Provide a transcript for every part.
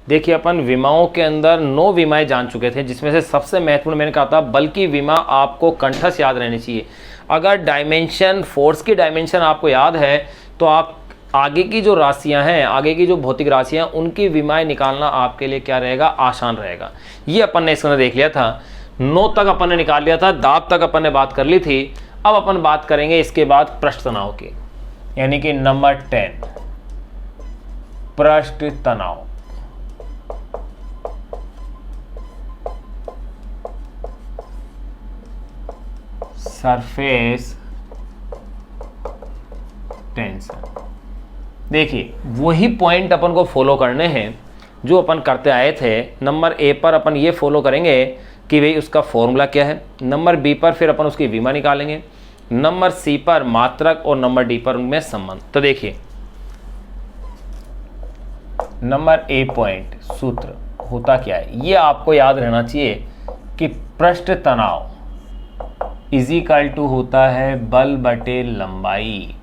देखिए अपन विमाओं के अंदर 9 विमाएं जान चुके थे, जिसमें से सबसे महत्वपूर्ण मैंने कहा था बल की विमा आपको कंठस्थ याद रहनी चाहिए। अगर डायमेंशन, फोर्स की डायमेंशन आपको याद है तो आप आगे की जो राशियां हैं, आगे की जो भौतिक राशियां, उनकी विमाएं निकालना आपके लिए क्या रहेगा, आसान रहेगा। ये अपन ने इसमें देख लिया था, 9 तक अपन ने निकाल लिया था, दाब तक अपन ने बात कर ली थी। अब अपन बात करेंगे इसके बाद पृष्ठ तनाव की, यानी कि नंबर 10 पृष्ठ तनाव। Surface tension. देखिए वही पॉइंट अपन को फॉलो करने हैं जो अपन करते आए थे। नंबर ए पर अपन ये फॉलो करेंगे कि भाई उसका फॉर्मूला क्या है, नंबर बी पर फिर अपन उसकी विमा निकालेंगे, नंबर सी पर मात्रक और नंबर डी पर उनमें संबंध। तो देखिए नंबर ए पॉइंट सूत्र होता क्या है, ये आपको याद रहना चाहिए कि पृष्ठ तनाव इज इक्वल टू होता है बल बटे लंबाई,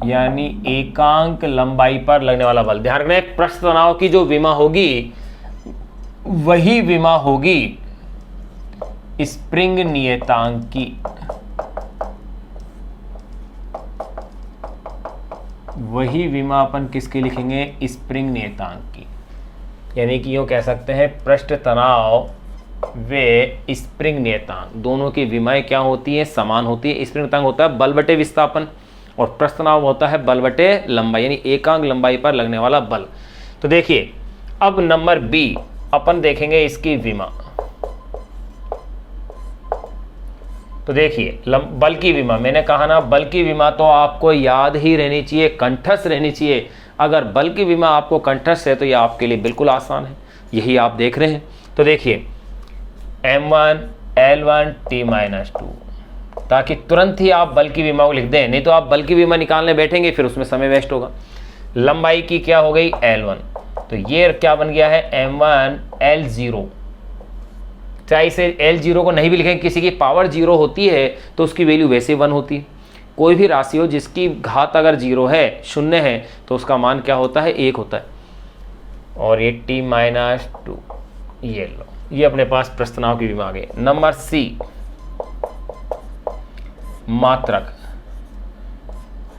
यानी एकांक लंबाई पर लगने वाला बल। ध्यान रखना पृष्ठ तनाव की जो विमा होगी वही विमा होगी स्प्रिंग नियतांक की। वही विमा अपन किसकी लिखेंगे, स्प्रिंग नियतांक की। यानी कि यूं कह सकते हैं पृष्ठ तनाव वे स्प्रिंग नियतांक दोनों की विमाएं क्या होती है, समान होती है। स्प्रिंग नियतांक होता है बल बटे विस्थापन और पृष्ठ तनाव होता है बल बटे लंबाई, यानी एकांक लंबाई पर लगने वाला बल। तो देखिए अब नंबर बी अपन देखेंगे इसकी विमा। तो देखिए बल की विमा, मैंने कहा ना बल की विमा तो आपको याद ही रहनी चाहिए, कंठस्थ रहनी चाहिए। अगर बल की विमा आपको कंठस्थ है तो यह आपके लिए बिल्कुल आसान है, यही आप देख रहे हैं। तो देखिए m1 L1 T-2, ताकि तुरंत ही आप बल की विमा को लिख दें, नहीं तो आप बल की विमा निकालने बैठेंगे फिर उसमें समय वेस्ट होगा। लंबाई की क्या हो गई L1, तो ये क्या बन गया है m1 L0। चाहे इसे L0 को नहीं भी लिखें, किसी की पावर 0 होती है तो उसकी वैल्यू वैसे 1 होती है। कोई भी राशि हो जिसकी घात अगर 0 है, शून्य है, तो उसका मान क्या होता है, 1 होता है। और ये T-2 ये लो, ये अपने पास पृष्ठ तनाव की विमा आ गई। नंबर सी मात्रक।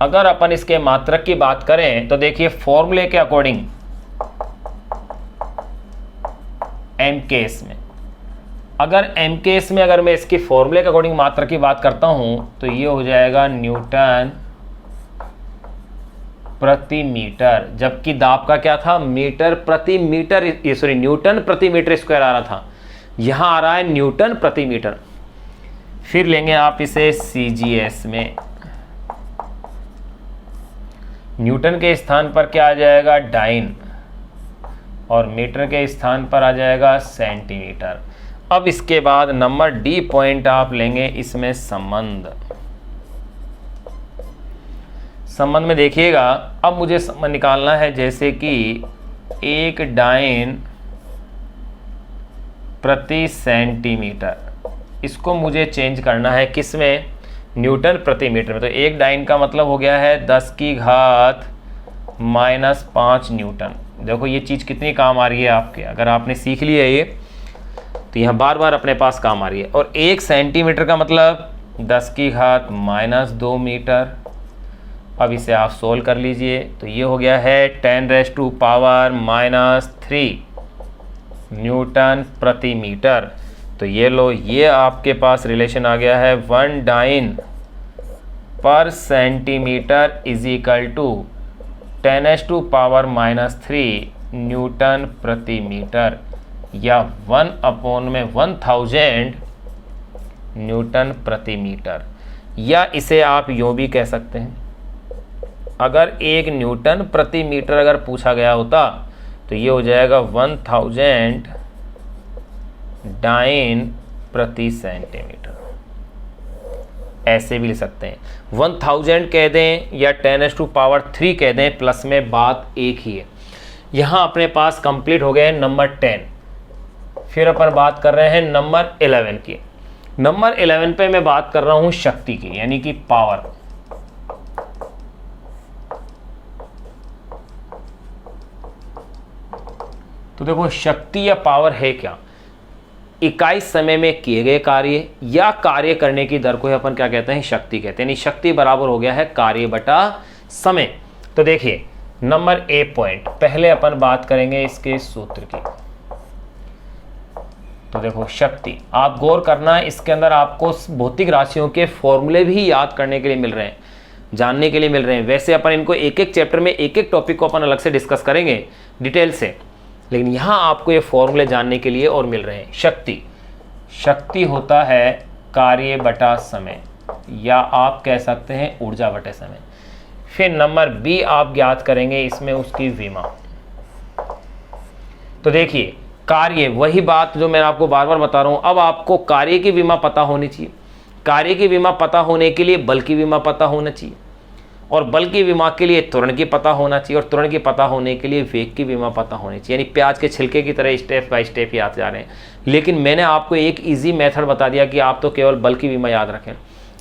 अगर अपन इसके मात्रक की बात करें तो देखिए फॉर्मूले के अकॉर्डिंग एम केस में, अगर एम केस में अगर मैं इसके फॉर्मूले के अकॉर्डिंग मात्रक की बात करता हूं तो ये हो जाएगा न्यूटन प्रति मीटर, जबकि दाब का क्या था, मीटर प्रति मीटर, ये सॉरी न्यूटन प्रति मीटर स्क्वायर आ रहा था, यहां आ रहा है न्यूटन प्रति मीटर। फिर लेंगे आप इसे CGS में, न्यूटन के स्थान पर क्या आ जाएगा, डाइन, और मीटर के स्थान पर आ जाएगा सेंटीमीटर। अब इसके बाद नंबर डी पॉइंट आप लेंगे इसमें संबंध। संबंध में देखिएगा अब मुझे संबंध निकालना है, जैसे कि 1 डाइन प्रति सेंटीमीटर, इसको मुझे चेंज करना है किसमें, न्यूटन प्रति मीटर में। तो 1 डाइन का मतलब हो गया है 10 की घात -5 न्यूटन। देखो ये चीज़ कितनी काम आ रही है आपके, अगर आपने सीख लिया ये तो यहाँ बार बार अपने पास काम आ रही है। और 1 सेंटीमीटर का मतलब 10 की घात -2 मीटर। अब इसे आप सोल्व कर लीजिए तो ये हो गया है 10⁻³ न्यूटन प्रति मीटर। तो ये लो, ये आपके पास रिलेशन आ गया है 1 डाइन पर centimetre is equal to 10⁻³ newton प्रति मीटर, या 1/1000 न्यूटन प्रति मीटर। या इसे आप यूँ भी कह सकते हैं, अगर 1 न्यूटन प्रति मीटर अगर पूछा गया होता तो ये हो जाएगा 1000 डाइन प्रति सेंटीमीटर। ऐसे भी लिख सकते हैं, 1000 कह दें या 10⁻³ कह दें, प्लस में बात एक ही है। यहाँ अपने पास कंप्लीट हो गए नंबर 10। फिर अपन बात कर रहे हैं नंबर 11 की। नंबर 11 पे मैं बात कर रहा हूँ शक्ति की, यानी कि पावर। तो देखो शक्ति या पावर है क्या, इकाई समय में किए गए कार्य या कार्य करने की दर को ही अपन क्या कहते हैं, शक्ति कहते हैं। यानी शक्ति बराबर हो गया है कार्य बटा समय। तो देखिए नंबर ए पॉइंट, पहले अपन बात करेंगे इसके सूत्र की। तो देखो शक्ति, आप गौर करना इसके अंदर आपको भौतिक राशियों के फॉर्मूले भी याद करने के लिए मिल रहे हैं, जानने के लिए मिल रहे हैं। वैसे अपन इनको एक एक चैप्टर में एक एक टॉपिक को अपन अलग से डिस्कस करेंगे डिटेल से, लेकिन यहाँ आपको ये फॉर्मूले जानने के लिए और मिल रहे हैं। शक्ति होता है कार्य बटा समय, या आप कह सकते हैं ऊर्जा बटे समय। फिर नंबर बी आप ज्ञात करेंगे इसमें उसकी विमा। तो देखिए कार्य, वही बात जो मैं आपको बार बार बता रहा हूं, अब आपको कार्य की विमा पता होनी चाहिए। कार्य की विमा पता होने के लिए बल की विमा पता होना चाहिए, और बल की विमा के लिए त्वरण की पता होना चाहिए, और त्वरण की पता होने के लिए वेग की विमा पता होनी चाहिए। यानी प्याज के छिलके की तरह स्टेप बाय स्टेप याद जा रहे हैं। लेकिन मैंने आपको एक इजी मेथड बता दिया कि आप तो केवल बल की विमा याद रखें।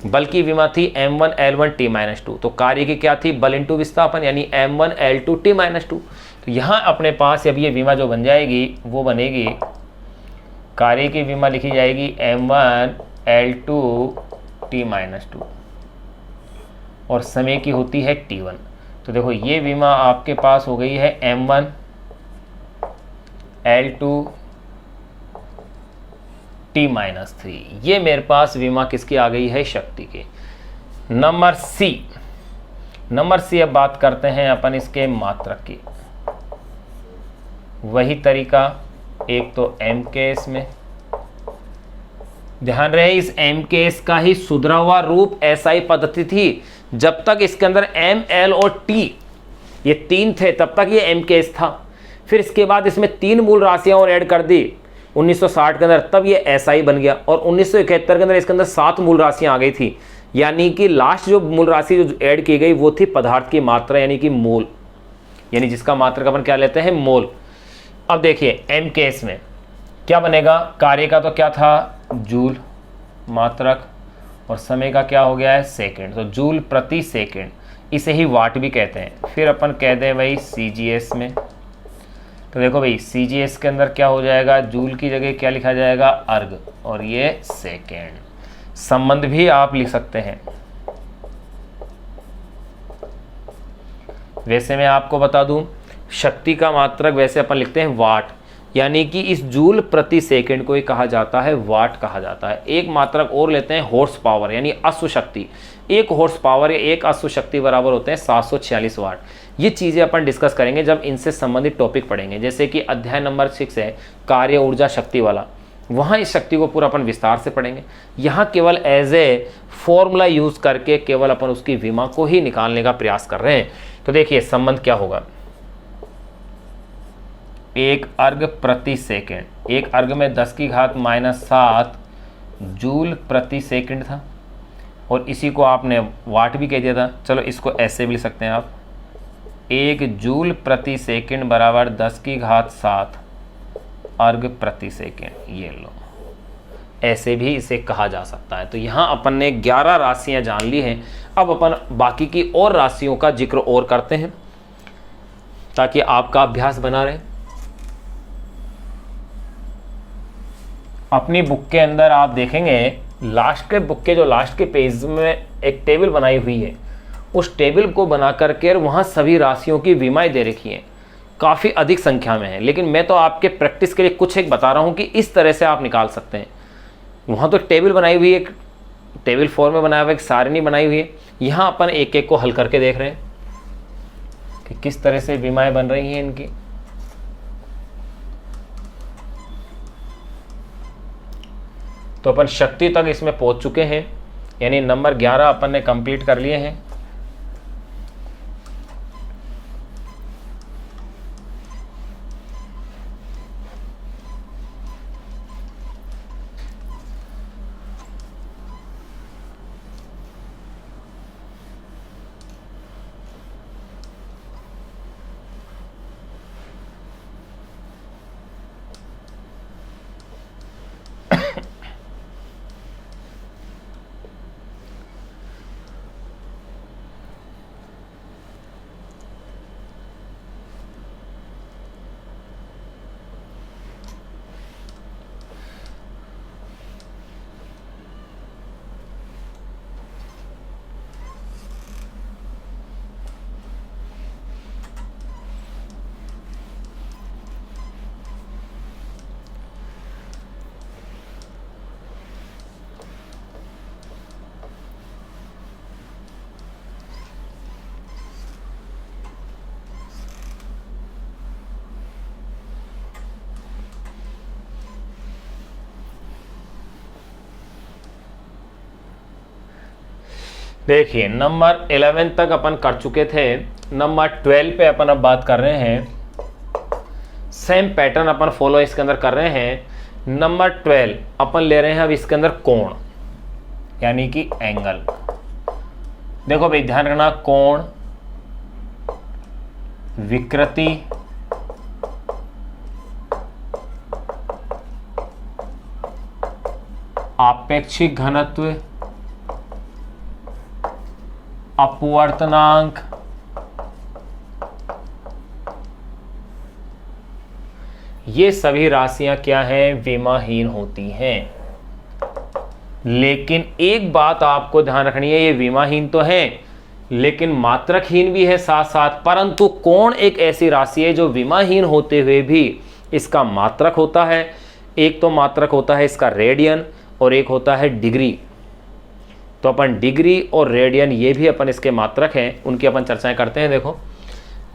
बल की विमा थी m1 L1 T-2, तो कार्य की क्या थी, बल इंटू विस्थापन, यानी m1 L2 T-2। तो यहाँ अपने पास अब ये विमा जो बन जाएगी वो बनेगी, कार्य की विमा लिखी जाएगी m1 L2 T-2, और समय की होती है T1। तो देखो ये विमा आपके पास हो गई है m1 L2 T-3। ये मेरे पास विमा किसकी आ गई है, शक्ति के। नंबर सी अब बात करते हैं अपन इसके मात्रक की। वही तरीका, एक तो MKS में, ध्यान रहे इस MKS का ही सुधरा हुआ रूप SI पद्धति थी। जब तक इसके अंदर M, L और T ये तीन थे तब तक ये MKS था। फिर इसके बाद इसमें 3 मूल राशियां और ऐड कर दी 1960 के अंदर, तब ये SI बन गया। और 1971 के अंदर इसके अंदर 7 मूल राशियां आ गई थी। यानी कि लास्ट जो मूल राशि जो ऐड की गई वो थी पदार्थ की मात्रा, यानी कि मोल, यानी जिसका मात्रक अपन क्या लेते हैं, मोल। अब देखिए MKS में क्या बनेगा, कार्य का तो क्या था, जूल मात्रक, और समय का क्या हो गया है, सेकंड। तो जूल प्रति सेकंड, इसे ही वाट भी कहते हैं। फिर अपन कह दें भाई CGS में, तो देखो भाई CGS के अंदर क्या हो जाएगा, जूल की जगह क्या लिखा जाएगा, अर्ग, और ये सेकेंड। संबंध भी आप लिख सकते हैं। वैसे मैं आपको बता दूं, शक्ति का मात्रक वैसे अपन लिखते हैं वाट, यानी कि इस जूल प्रति सेकंड को ही कहा जाता है वाट कहा जाता है। एक मात्रक और लेते हैं हॉर्स पावर, यानी अश्व शक्ति। 1 हॉर्स पावर या 1 अश्व शक्ति बराबर होते हैं 746 वाट। ये चीज़ें अपन डिस्कस करेंगे जब इनसे संबंधित टॉपिक पढ़ेंगे। जैसे कि अध्याय नंबर 6 है कार्य ऊर्जा शक्ति वाला, वहाँ इस शक्ति को पूरा अपन विस्तार से पढ़ेंगे। यहाँ केवल एज ए फॉर्मूला यूज करके केवल अपन उसकी विमा को ही निकालने का प्रयास कर रहे हैं। तो देखिए संबंध क्या होगा, 1 अर्ग प्रति सेकंड, 1 अर्ग में 10⁻⁻7 जूल प्रति सेकंड था, और इसी को आपने वाट भी कह दिया था। चलो इसको ऐसे भी लिख सकते हैं आप, 1 जूल प्रति सेकंड बराबर 10⁻7 अर्ग प्रति सेकंड। ये लो, ऐसे भी इसे कहा जा सकता है। तो यहाँ अपन ने 11 राशियाँ जान ली हैं। अब अपन बाकी की और राशियों का जिक्र और करते हैं ताकि आपका अभ्यास बना रहे। अपनी बुक के अंदर आप देखेंगे लास्ट के बुक के जो लास्ट के पेज में एक टेबल बनाई हुई है, उस टेबल को बना करके वहाँ सभी राशियों की विमाएं दे रखी हैं, काफ़ी अधिक संख्या में है। लेकिन मैं तो आपके प्रैक्टिस के लिए कुछ एक बता रहा हूँ कि इस तरह से आप निकाल सकते हैं। वहाँ तो टेबल बनाई हुई है, एक टेबल फॉर्म में बनाया हुआ एक सारणी बनाई हुई है। यहाँ अपन एक एक को हल करके देख रहे हैं कि किस तरह से विमाएं बन रही हैं इनकी। तो अपन शक्ति तक इसमें पहुंच चुके हैं, यानी नंबर 11 अपन ने कंप्लीट कर लिए हैं। देखिए नंबर 11 तक अपन कर चुके थे, नंबर 12 पे अपन अब बात कर रहे हैं। सेम पैटर्न अपन फॉलो इसके अंदर कर रहे हैं। नंबर 12 अपन ले रहे हैं अब इसके अंदर कोण, यानी कि एंगल। देखो भाई ध्यान रखना, कोण, विकृति, आपेक्षिक घनत्व, अपवर्तनांक, ये सभी राशियां क्या हैं, विमाहीन होती हैं। लेकिन एक बात आपको ध्यान रखनी है, ये विमाहीन तो है लेकिन मात्रकहीन भी है साथ साथ। परंतु कोण एक ऐसी राशि है जो विमाहीन होते हुए भी इसका मात्रक होता है। एक तो मात्रक होता है इसका रेडियन और एक होता है डिग्री। तो अपन डिग्री और रेडियन ये भी अपन इसके मात्रक हैं, उनकी अपन चर्चाएं करते हैं। देखो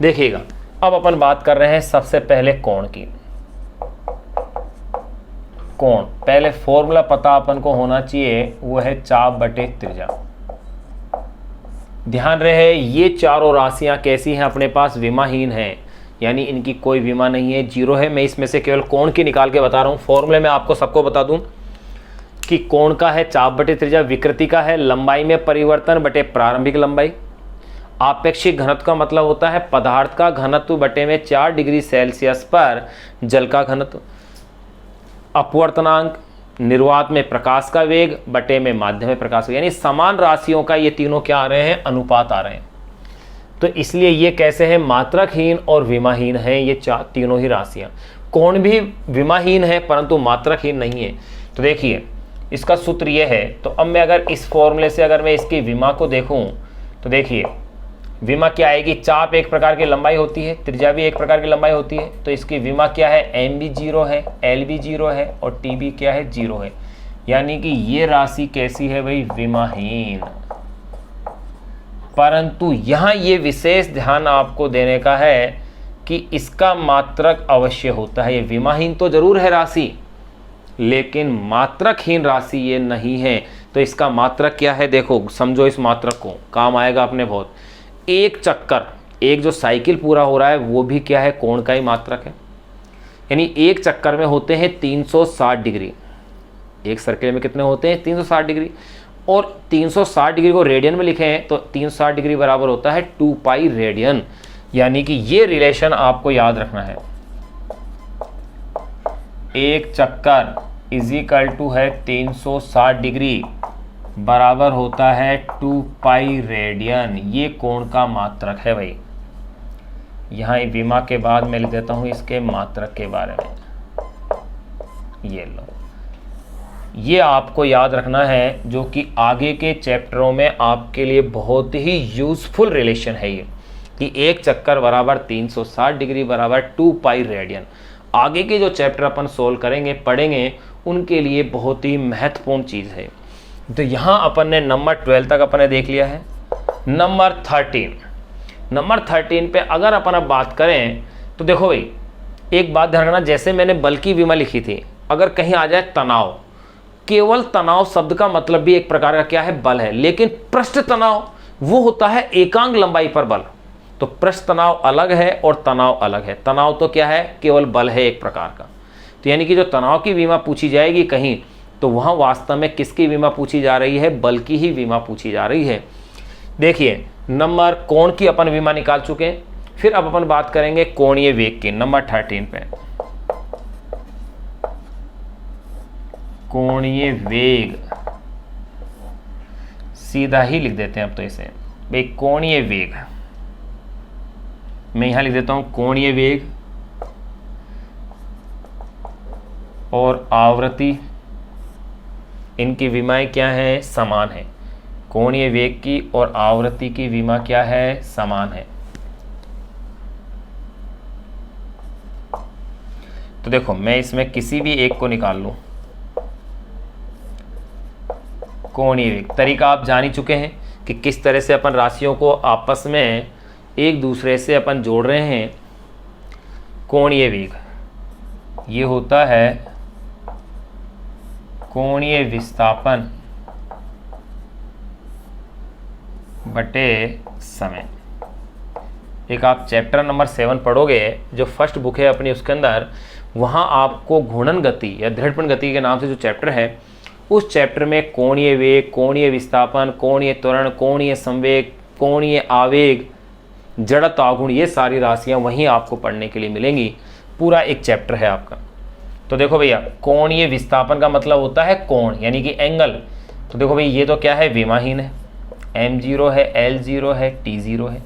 देखिएगा, अब अपन बात कर रहे हैं सबसे पहले कोण की। कोण, पहले फॉर्मूला पता अपन को होना चाहिए, वो है चाप बटे त्रिज्या। ध्यान रहे ये चारों राशियां कैसी हैं, अपने पास विमाहीन हैं, यानी इनकी कोई विमा नहीं है, जीरो है। मैं इसमें से केवल कोण की निकाल के बता रहा हूं। फॉर्मूले में आपको सबको बता दूं कि कोण का है चाप बटे त्रिज्या, विकृति का है लंबाई में परिवर्तन बटे प्रारंभिक लंबाई, आपेक्षिक घनत्व का मतलब होता है पदार्थ का घनत्व बटे में 4 डिग्री सेल्सियस पर जल का घनत्व, अपवर्तनांक निर्वात में प्रकाश का वेग बटे में माध्यम में प्रकाश वेग, यानी समान राशियों का ये तीनों क्या आ रहे हैं, अनुपात आ रहे हैं। तो इसलिए ये कैसे हैं, मात्रकहीन और विमाहीन हैं ये तीनों ही राशियां। कोण भी विमाहीन है परंतु मात्रकहीन नहीं है। तो देखिए इसका सूत्र ये है। तो अब मैं अगर इस फॉर्मूले से अगर मैं इसकी विमा को देखूं तो देखिए विमा क्या आएगी, चाप एक प्रकार की लंबाई होती है, त्रिज्या भी एक प्रकार की लंबाई होती है। तो इसकी विमा क्या है, एम भी 0 है, एल भी 0 है और टी भी क्या है, 0 है। यानी कि ये राशि कैसी है भाई, विमाहीन। परंतु यहां ये विशेष ध्यान आपको देने का है कि इसका मात्रक अवश्य होता है। ये विमाहीन तो जरूर है राशि लेकिन मात्रकहीन राशि ये नहीं है। तो इसका मात्रक क्या है, देखो समझो इस मात्रक को, काम आएगा अपने बहुत। एक चक्कर, एक जो साइकिल पूरा हो रहा है वो भी क्या है, कोण का ही मात्रक है। यानी एक चक्कर में होते हैं 360 डिग्री, एक सर्किल में कितने होते हैं, 360 डिग्री। और 360 डिग्री को रेडियन में लिखे हैं तो 360 डिग्री बराबर होता है 2 पाई रेडियन। यानी कि ये रिलेशन आपको याद रखना है, एक चक्कर इजिकल टू है 360 डिग्री बराबर होता है 2 पाई रेडियन। ये कोण का मात्रक है भाई। यहाँ विमा के बाद मैं लिख देता हूँ इसके मात्रक के बारे में, ये लो। ये आपको याद रखना है जो कि आगे के चैप्टरों में आपके लिए बहुत ही यूजफुल रिलेशन है ये, कि एक चक्कर बराबर 360 डिग्री बराबर 2 पाई रेडियन। आगे के जो चैप्टर अपन सोल्व करेंगे, पढ़ेंगे, उनके लिए बहुत ही महत्वपूर्ण चीज़ है। तो यहाँ अपन ने नंबर 12 तक अपन ने देख लिया है। नंबर 13 पे अगर अपन अब बात करें तो देखो भाई एक बात ध्यान रखना, जैसे मैंने बल की विमा लिखी थी, अगर कहीं आ जाए तनाव, केवल तनाव शब्द का मतलब भी एक प्रकार का क्या है, बल है। लेकिन पृष्ठ तनाव वो होता है एकांक लंबाई पर बल। तो पृष्ठ तनाव अलग है और तनाव अलग है। तनाव तो क्या है, केवल बल है एक प्रकार का। तो यानी कि जो तनाव की विमा पूछी जाएगी कहीं, तो वहां वास्तव में किसकी विमा पूछी जा रही है, बल की ही विमा पूछी जा रही है। देखिए नंबर कोण की अपन विमा निकाल चुके हैं, फिर अब अपन बात करेंगे कोणीय वेग की। नंबर 13 पे कोणीय वेग, सीधा ही लिख देते हैं अब तो इसे भाई, कोणीय वेग। मैं यहां लिख देता हूं कोणीय वेग और आवृत्ति, इनकी विमाएं क्या है, समान है। कोणीय वेग की और आवृत्ति की विमा क्या है, समान है। तो देखो मैं इसमें किसी भी एक को निकाल लूं। कोणीय वेग तरीका आप जान ही चुके हैं कि किस तरह से अपन राशियों को आपस में एक दूसरे से अपन जोड़ रहे हैं। कोणीय वेग ये होता है कोणीय विस्थापन बटे समय। एक आप चैप्टर नंबर 7 पढ़ोगे, जो फर्स्ट बुक है अपनी, उसके अंदर वहाँ आपको घूर्णन गति या दृढ़पण गति के नाम से जो चैप्टर है, उस चैप्टर में कोणीय वेग, कोणीय विस्थापन, कोणीय त्वरण, कोणीय संवेग, कोणीय आवेग, जड़त्व आघूर्ण, ये सारी राशियाँ वहीं आपको पढ़ने के लिए मिलेंगी। पूरा एक चैप्टर है आपका। तो देखो भैया, कोणीय विस्थापन का मतलब होता है कोण, यानी कि एंगल। तो देखो भाई, ये तो क्या है, विमाहीन है, m0 है, l0 है, t0 है,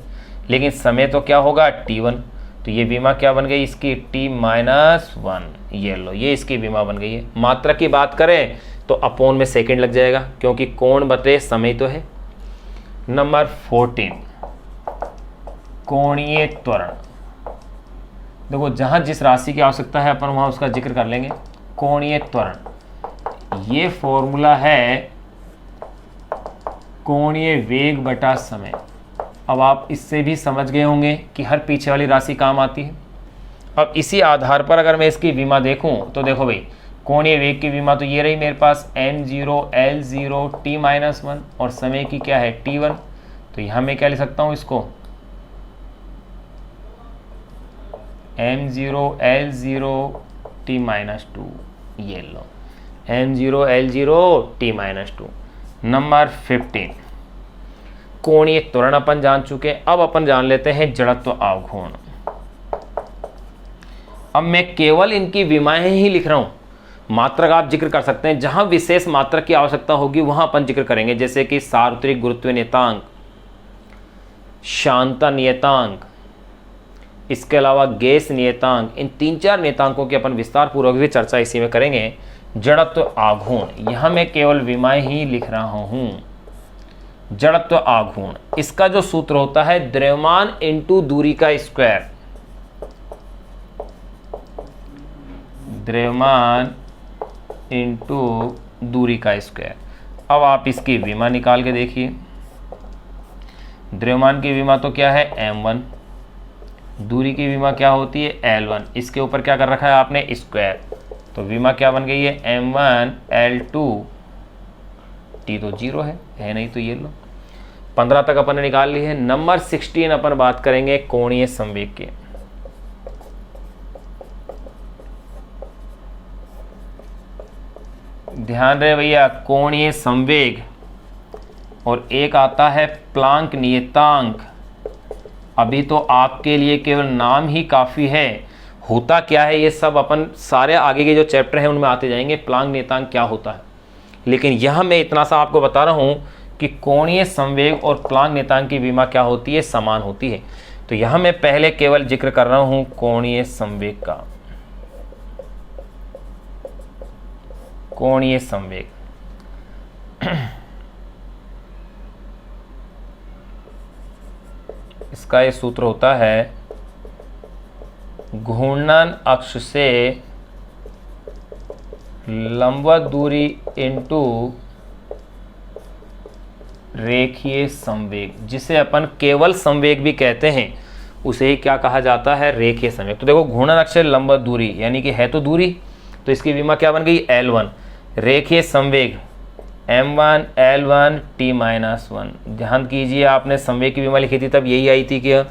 लेकिन समय तो क्या होगा, t1। तो ये विमा क्या बन गई इसकी, t-1। ये लो, ये इसकी विमा बन गई है। मात्रा की बात करें तो अपोन में सेकंड लग जाएगा, क्योंकि कोण बटे समय तो है। नंबर 14, कोणीय त्वरण। देखो, जहां जिस राशि की आवश्यकता है अपन वहां उसका जिक्र कर लेंगे। कोणीय त्वरण, ये फॉर्मूला है कोणीय वेग बटा समय। अब आप इससे भी समझ गए होंगे कि हर पीछे वाली राशि काम आती है। अब इसी आधार पर अगर मैं इसकी विमा देखूं तो देखो भाई, कोणीय वेग की विमा तो ये रही मेरे पास, m0 l0 t-1, और समय की क्या है, t1। तो यहाँ मैं क्या लिख सकता हूँ इसको, m0 l0 t-2। ये लो, m0 l0 t-2। नंबर 15, कोणीय त्वरण अपन जान चुके। अब अपन जान लेते हैं जड़त्व आघूर्ण। अब मैं केवल इनकी विमाएं ही लिख रहा हूं, मात्रक आप जिक्र कर सकते हैं। जहां विशेष मात्रक की आवश्यकता होगी वहां अपन जिक्र करेंगे, जैसे कि सार्वत्रिक गुरुत्व नियतांक, शांता नियतांक, इसके अलावा गैस नियतांक। इन 3-4 नियतांकों की अपन विस्तार पूर्वक भी चर्चा इसी में करेंगे। जड़त्व आघूर्ण, यहां मैं केवल विमाएं ही लिख रहा हूं। जड़त्व आघूर्ण, इसका जो सूत्र होता है, द्रव्यमान इंटू दूरी का स्क्वायर। द्रव्यमान इंटू दूरी का स्क्वायर। अब आप इसकी विमा निकाल के देखिए। द्रव्यमान की विमा तो क्या है, m1। दूरी की विमा क्या होती है, l1। इसके ऊपर क्या कर रखा है आपने, स्क्वायर। तो विमा क्या बन गई है, m1 l2 t। तो 0 है नहीं, तो ये लो। 15 तक अपन ने निकाल ली है। नंबर 16 अपन बात करेंगे कोणीय संवेग के। ध्यान रहे भैया, कोणीय संवेग और एक आता है प्लांक नियतांक। अभी तो आपके लिए केवल नाम ही काफी है, होता क्या है ये सब अपन सारे आगे के जो चैप्टर हैं उनमें आते जाएंगे, प्लांक नियतांक क्या होता है। लेकिन यहां मैं इतना सा आपको बता रहा हूं कि कोणीय संवेग और प्लांक नियतांक की विमा क्या होती है, समान होती है। तो यहां मैं पहले केवल जिक्र कर रहा हूं कोणीय संवेग का। कोणीय संवेग इसका ये सूत्र होता है, घूर्णन अक्ष से लंबवत दूरी इंटू रेखीय संवेग, जिसे अपन केवल संवेग भी कहते हैं, उसे ही क्या कहा जाता है, रेखीय संवेग। तो देखो, घूर्णन अक्ष से लंबवत दूरी यानी कि है तो दूरी, तो इसकी विमा क्या बन गई, l1। रेखीय संवेग m1 l1 t-1। ध्यान कीजिए, आपने संवेग की विमा लिखी थी तब यही आई थी क्या,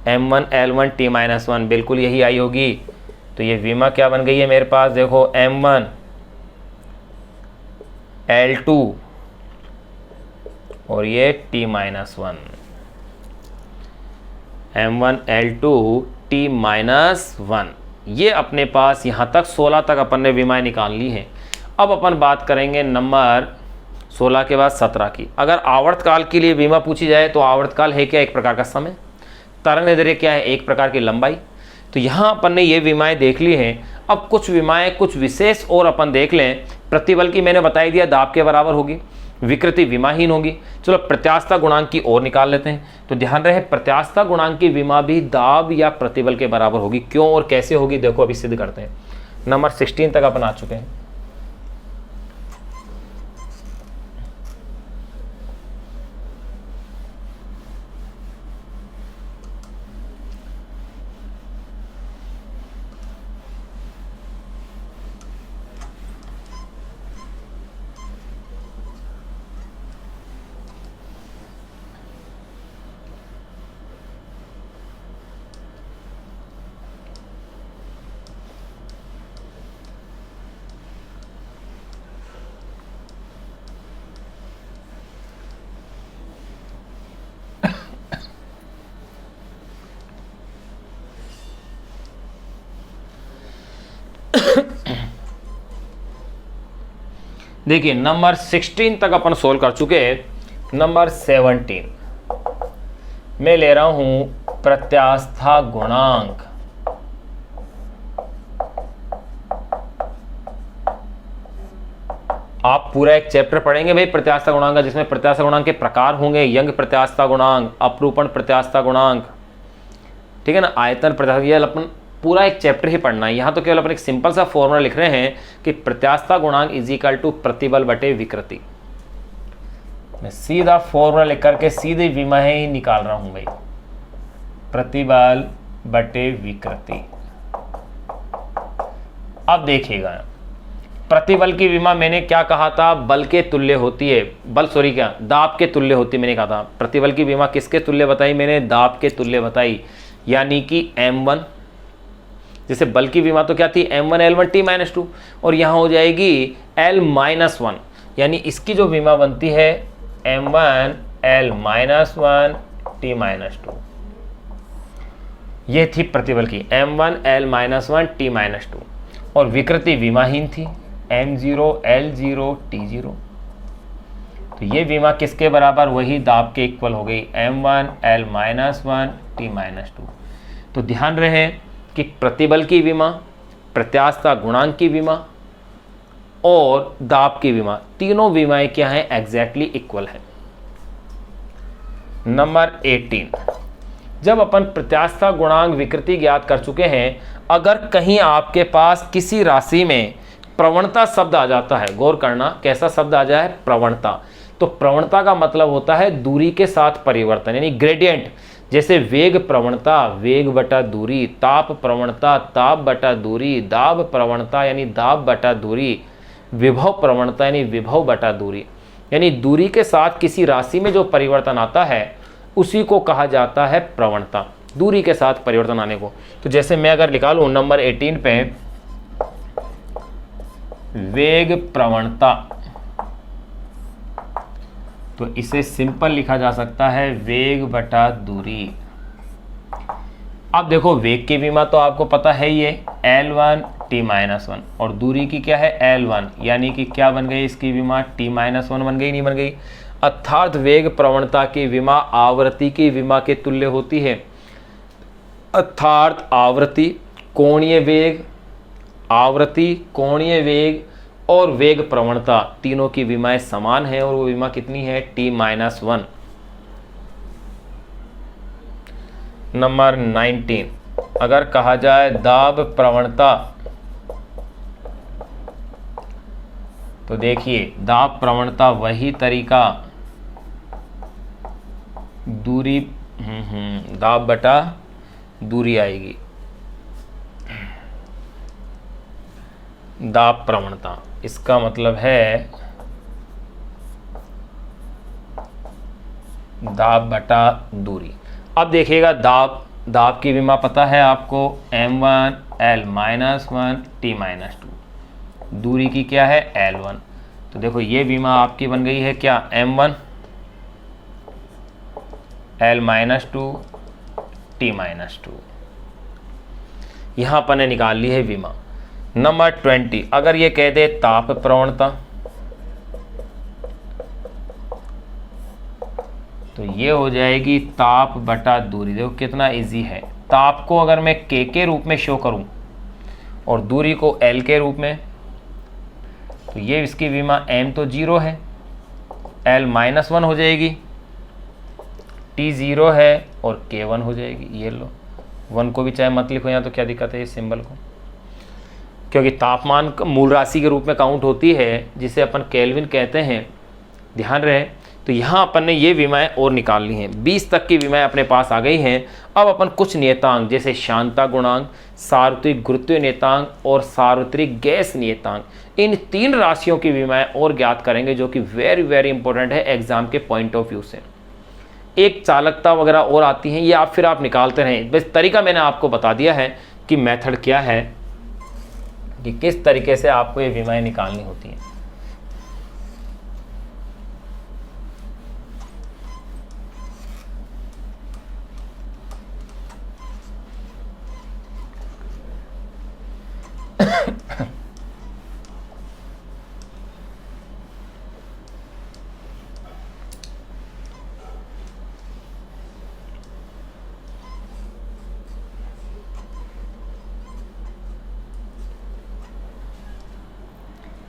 m1 l1 t-1, बिल्कुल यही आई होगी। तो ये विमा क्या बन गई है मेरे पास, देखो m1 l2 और ये t-1, m1 l2 t-1। ये अपने पास यहाँ तक 16 तक अपन ने विमाएं निकाल ली है। अब अपन बात करेंगे नंबर 16 के बाद 17 की। अगर आवर्तकाल के लिए विमा पूछी जाए तो आवर्तकाल है क्या, एक प्रकार का समय। तरंगदैर्घ्य क्या है, एक प्रकार की लंबाई। तो यहाँ अपन ने ये विमाएं देख ली हैं। अब कुछ विमाएं कुछ विशेष और अपन देख लें। प्रतिबल की मैंने बता ही दिया, दाब के बराबर होगी, विकृति विमाहीन होगी। चलो प्रत्यास्थता गुणांक की ओर निकाल लेते हैं। तो ध्यान रहे, प्रत्यास्थता गुणांक की विमा भी दाब या प्रतिबल के बराबर होगी। क्यों और कैसे होगी, देखो अभी सिद्ध करते हैं। नंबर 16 तक अपन आ चुके हैं। देखिए नंबर 16 तक अपन सोल्व कर चुके हैं। नंबर 17 मैं ले रहा हूं प्रत्यास्था गुणांक। आप पूरा एक चैप्टर पढ़ेंगे भाई प्रत्यास्था गुणांक का, जिसमें प्रत्यास्था गुणांक के प्रकार होंगे, यंग प्रत्यास्था गुणांक, अपरूपण प्रत्यास्था गुणांक, ठीक है ना, आयतन प्रत्यास्था, ये अपन पूरा एक चैप्टर ही पढ़ना है। यहाँ तो केवल अपन एक सिंपल सा फॉर्मूला लिख रहे हैं कि प्रत्यास्था गुणांक इज इक्वल टू प्रतिबल बटे विकृति। मैं सीधा फॉर्मूला लिख करके सीधे विमा ही निकाल रहा हूं भाई, प्रतिबल बटे विकृति। अब देखिएगा प्रतिबल की विमा मैंने क्या कहा था, बल के तुल्य होती है, दाब के तुल्य होती है मैंने कहा था। प्रतिबल की विमा किसके तुल्य बताई मैंने, दाब के तुल्य बताई, यानी कि m1। जैसे बल की विमा तो क्या थी, m1 L1 T-2, और यहाँ हो जाएगी L-1, यानी इसकी जो विमा बनती है m1 L-1 T-2। ये थी प्रतिबल की m1 L-1 T-2, और विकृति विमाहीन थी m0 L0 T0। तो ये विमा किसके बराबर, वही दाब के इक्वल हो गई m1 L-1 T-2। तो ध्यान रहे कि प्रतिबल की विमा, प्रत्यास्था गुणांक की विमा और दाब की विमा, तीनों विमाएं क्या हैं, एग्जैक्टली इक्वल है। नंबर 18, जब अपन प्रत्यास्था गुणांक विकृति ज्ञात कर चुके हैं, अगर कहीं आपके पास किसी राशि में प्रवणता शब्द आ जाता है, गौर करना कैसा शब्द आ जाए, प्रवणता। तो प्रवणता का मतलब होता है दूरी के साथ परिवर्तन, यानी ग्रेडियंट। जैसे वेग प्रवणता वेग बटा दूरी, ताप प्रवणता ताप बटा दूरी, दाब प्रवणता यानी दाब बटा दूरी, विभव प्रवणता यानी विभव बटा दूरी। यानी दूरी के साथ किसी राशि में जो परिवर्तन आता है उसी को कहा जाता है प्रवणता, दूरी के साथ परिवर्तन आने को। तो जैसे मैं अगर निकालूं नंबर 18 पे वेग प्रवणता, तो इसे सिंपल लिखा जा सकता है वेग बटा दूरी। अब देखो वेग की विमा तो आपको पता है ये L1 T-1, और दूरी की क्या है L1, यानी कि क्या बन गई इसकी विमा, T-1 बन गई, नहीं बन गई। अर्थात वेग प्रवणता की विमा आवृत्ति की विमा के तुल्य होती है। अर्थात आवृत्ति कोणीय वेग, आवृत्ति कोणीय वेग और वेग प्रवणता तीनों की विमाएं समान है, और वो विमा कितनी है, T-1। नंबर 19, अगर कहा जाए दाब प्रवणता, तो देखिए दाब प्रवणता वही तरीका, दूरी दाब बटा दूरी आएगी, दाब प्रवणता। इसका मतलब है दाब बटा दूरी। अब देखिएगा दाब की विमा पता है आपको m1 L-1 T-2, दूरी की क्या है L1। तो देखो ये विमा आपकी बन गई है क्या, m1 L-2 T-2। यहाँ पर ने निकाल ली है विमा। नंबर 20, अगर ये कह दे ताप प्रवणता, तो ये हो जाएगी ताप बटा दूरी। देखो कितना इजी है, ताप को अगर मैं K के रूप में शो करूं और दूरी को L के रूप में, तो ये इसकी विमा m तो 0 है, L-1 हो जाएगी, T 0 है और K1 हो जाएगी। ये लो 1 को भी चाहे मत लिखो यहाँ, तो क्या दिक्कत है इस सिंबल को, क्योंकि तापमान मूल राशि के रूप में काउंट होती है जिसे अपन केल्विन कहते हैं, ध्यान रहे। तो यहाँ अपन ने ये विमाएं और निकाल ली हैं, 20 तक की विमाएं अपने पास आ गई हैं। अब अपन कुछ नियतांक जैसे शांता गुणांक, सार्वत्रिक गुरुत्वीय नियतांक और सार्वत्रिक गैस नियतांक, इन 3 राशियों की विमाएं और ज्ञात करेंगे, जो कि वेरी वेरी इंपॉर्टेंट है एग्जाम के पॉइंट ऑफ व्यू से। एक चालकता वगैरह और आती हैं, ये आप निकालते रहें। बस तरीका मैंने आपको बता दिया है कि मेथड क्या है, कि किस तरीके से आपको ये विमाएं निकालनी होती हैं।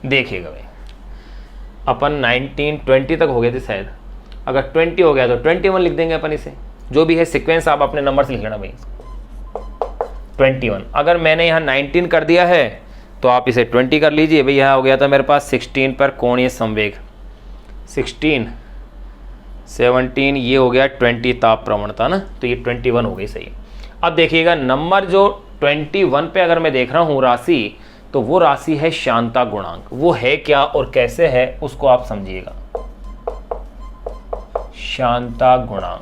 देखिएगा भाई, अपन 19 20 तक हो गए थे शायद, अगर 20 हो गया तो 21 लिख देंगे अपन इसे, जो भी है सीक्वेंस आप अपने नंबर से लिख लेना भाई। 21, अगर मैंने यहाँ 19 कर दिया है तो आप इसे 20 कर लीजिए भाई। यहाँ हो गया था मेरे पास 16 पर कोणीय संवेग, 16 17, ये हो गया 20 ताप प्रवणता ना, तो ये 21 हो गई सही। अब देखिएगा नंबर जो 21 पे अगर मैं देख रहा हूँ राशि, तो वो राशि है शांता गुणांक। वो है क्या और कैसे है उसको आप समझिएगा। शांता गुणांक,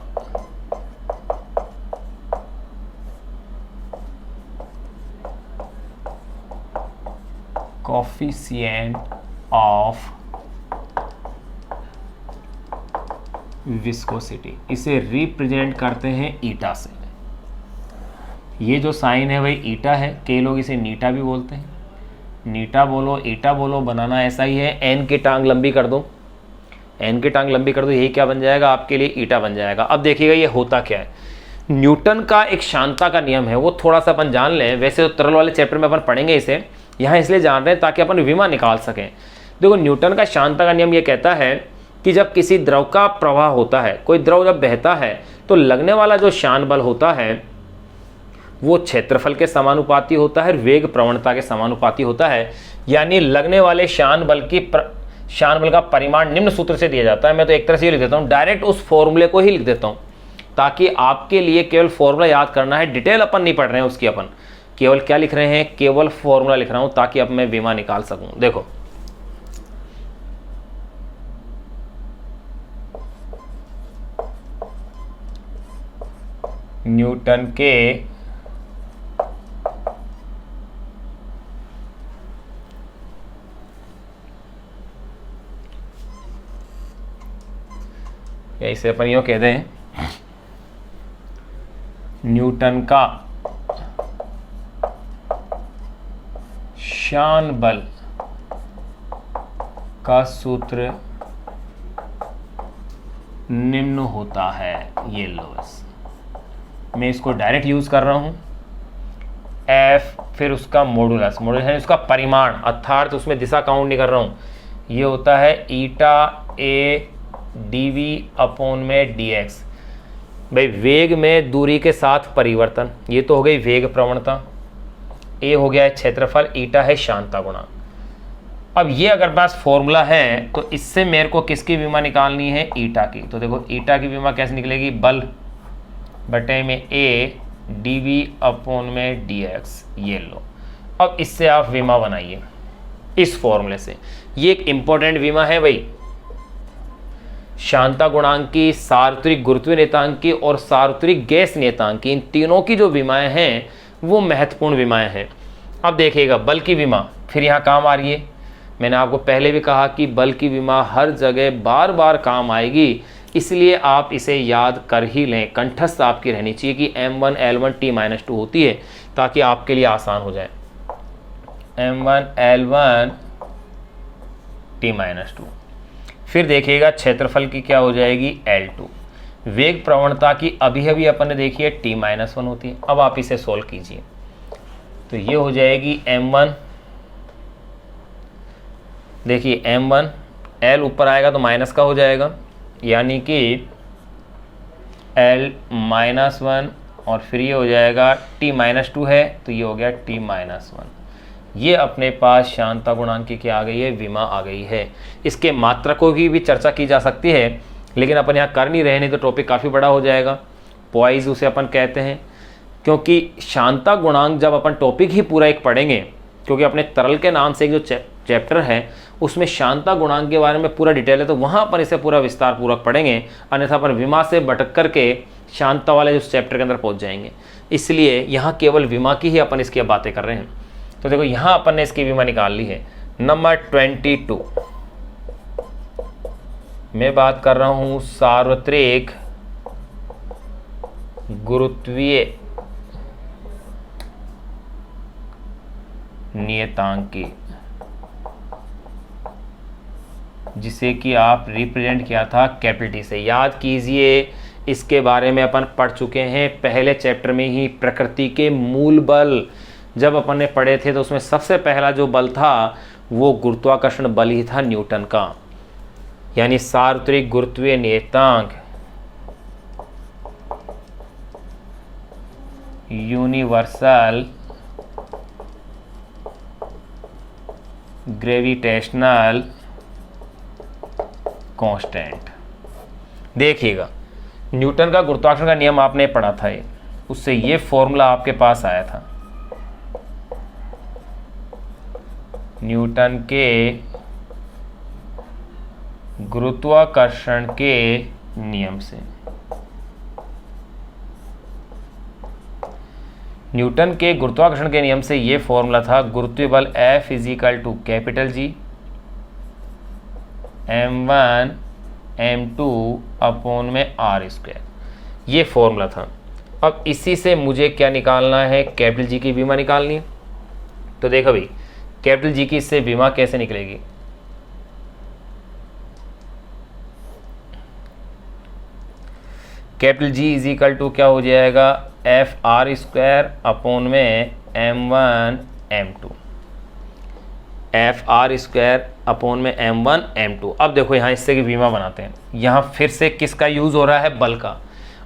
कोफिशिएंट ऑफ विस्कोसिटी, इसे रिप्रेजेंट करते हैं ईटा से। ये जो साइन है भाई ईटा है, कई लोग इसे नीटा भी बोलते हैं, नीटा बोलो ईटा बोलो, बनाना ऐसा ही है। एन की टांग लंबी कर दो, एन की टांग लंबी कर दो, यही क्या बन जाएगा आपके लिए, ईटा बन जाएगा। अब देखिएगा ये होता क्या है, न्यूटन का एक शांता का नियम है, वो थोड़ा सा अपन जान लें। वैसे तो तरल वाले चैप्टर में अपन पढ़ेंगे इसे, यहाँ इसलिए जान रहे हैं ताकि अपन विमा निकाल सकें। देखो न्यूटन का शांता का नियम ये कहता है कि जब किसी द्रव का प्रवाह होता है, कोई द्रव जब बहता है, तो लगने वाला जो शान बल होता है वो क्षेत्रफल के समानुपाती होता है, वेग प्रवणता के समानुपाती होता है। यानी लगने वाले शान बल का परिमाण निम्न सूत्र से दिया जाता है। मैं तो एक तरह से लिख देता हूँ, डायरेक्ट उस फॉर्मूले को ही लिख देता हूँ, ताकि आपके लिए केवल फॉर्मूला याद करना है, डिटेल अपन नहीं पढ़ रहे हैं उसकी, अपन केवल क्या लिख रहे हैं, केवल फॉर्मूला लिख रहा हूँ ताकि अब मैं विमा निकाल सकूं। देखो न्यूटन के या इसे अपन यूं कह दें, न्यूटन का शान बल का सूत्र निम्न होता है। ये लो बस, मैं इसको डायरेक्ट यूज कर रहा हूं, एफ फिर उसका मॉडुलस, मॉडुलस है उसका परिमाण, अर्थात उसमें दिशा काउंट नहीं कर रहा हूं। ये होता है ईटा ए डीवी अपॉन में डीएक्स। भाई वेग में दूरी के साथ परिवर्तन, ये तो हो गई वेग प्रवणता, ए हो गया है क्षेत्रफल, ईटा है शांता गुणांक। अब ये अगर पास फॉर्मूला है तो इससे मेरे को किसकी विमा निकालनी है, ईटा की। तो देखो ईटा की विमा कैसे निकलेगी, बल बटे में ए डीवी अपॉन में डीएक्स। ये लो, अब इससे आप विमा बनाइए इस फॉर्मूले से। ये एक इंपॉर्टेंट विमा है भाई, शांता गुणांक की, सार्वत्रिक गुरुत्वीय नियतांक की और सार्वत्रिक गैस नियतांक की, इन तीनों की जो विमाएं हैं वो महत्वपूर्ण विमाएं हैं। अब देखिएगा बल की विमा फिर यहाँ काम आ रही है। मैंने आपको पहले भी कहा कि बल की विमा हर जगह बार बार काम आएगी, इसलिए आप इसे याद कर ही लें, कंठस्थ आपकी रहनी चाहिए कि m1 L1 T-2 होती है, ताकि आपके लिए आसान हो जाए। m1 L1 T-2, फिर देखिएगा क्षेत्रफल की क्या हो जाएगी, L2। वेग प्रवणता की अभी अपन ने देखी है T-1 होती है। अब आप इसे सोल्व कीजिए, तो ये हो जाएगी m1, देखिए m1, L ऊपर आएगा तो माइनस का हो जाएगा, यानी कि L-1, और फिर ये हो जाएगा T-2 है तो ये हो गया T-1। ये अपने पास शांता गुणांक की क्या आ गई है, विमा आ गई है। इसके मात्रकों की भी चर्चा की जा सकती है, लेकिन अपन यहाँ कर नहीं रहे, नहीं तो टॉपिक काफ़ी बड़ा हो जाएगा। पॉइज उसे अपन कहते हैं, क्योंकि शांता गुणांक जब अपन टॉपिक ही पूरा एक पढ़ेंगे, क्योंकि अपने तरल के नाम से एक जो चैप्टर है उसमें शांता गुणांक के बारे में पूरा डिटेल है, तो वहाँ अपन इसे पूरा विस्तार पूर्वक पढ़ेंगे। अन्यथा अपन विमा से भटक करके शांता वाले जो चैप्टर के अंदर पहुँच जाएंगे, इसलिए यहाँ केवल विमा की ही अपन इसकी बातें कर रहे हैं। तो देखो यहाँ अपन ने इसकी विमा निकाल ली है। नंबर 22 मैं बात कर रहा हूँ सार्वत्रिक गुरुत्वीय नियतांक की, जिसे कि आप रिप्रेजेंट किया था कैपिटल टी से। याद कीजिए, इसके बारे में अपन पढ़ चुके हैं पहले चैप्टर में ही। प्रकृति के मूल बल जब अपन ने पढ़े थे तो उसमें सबसे पहला जो बल था वो गुरुत्वाकर्षण बल ही था न्यूटन का, यानी सार्वत्रिक गुरुत्वीय नियतांक, यूनिवर्सल ग्रेविटेशनल कांस्टेंट। देखिएगा, न्यूटन का गुरुत्वाकर्षण का नियम आपने पढ़ा था, ये उससे ये फॉर्मूला आपके पास आया था, न्यूटन के गुरुत्वाकर्षण के नियम से। न्यूटन के गुरुत्वाकर्षण के नियम से ये फॉर्मूला था, गुरुत्वीय बल F is equal to capital G m1 m2 upon में r स्क्वायर, ये फॉर्मूला था। अब इसी से मुझे क्या निकालना है, कैपिटल G की विमा निकालनी है। तो देखो भाई, कैपिटल G की इससे विमा कैसे निकलेगी, कैपिटल G इजिकल टू क्या हो जाएगा, एफ आर स्क्वायर अपॉन में m1 m2, F R square upon में m1 m2। अब देखो यहाँ इससे की विमा बनाते हैं, यहाँ फिर से किसका यूज़ हो रहा है, बल का।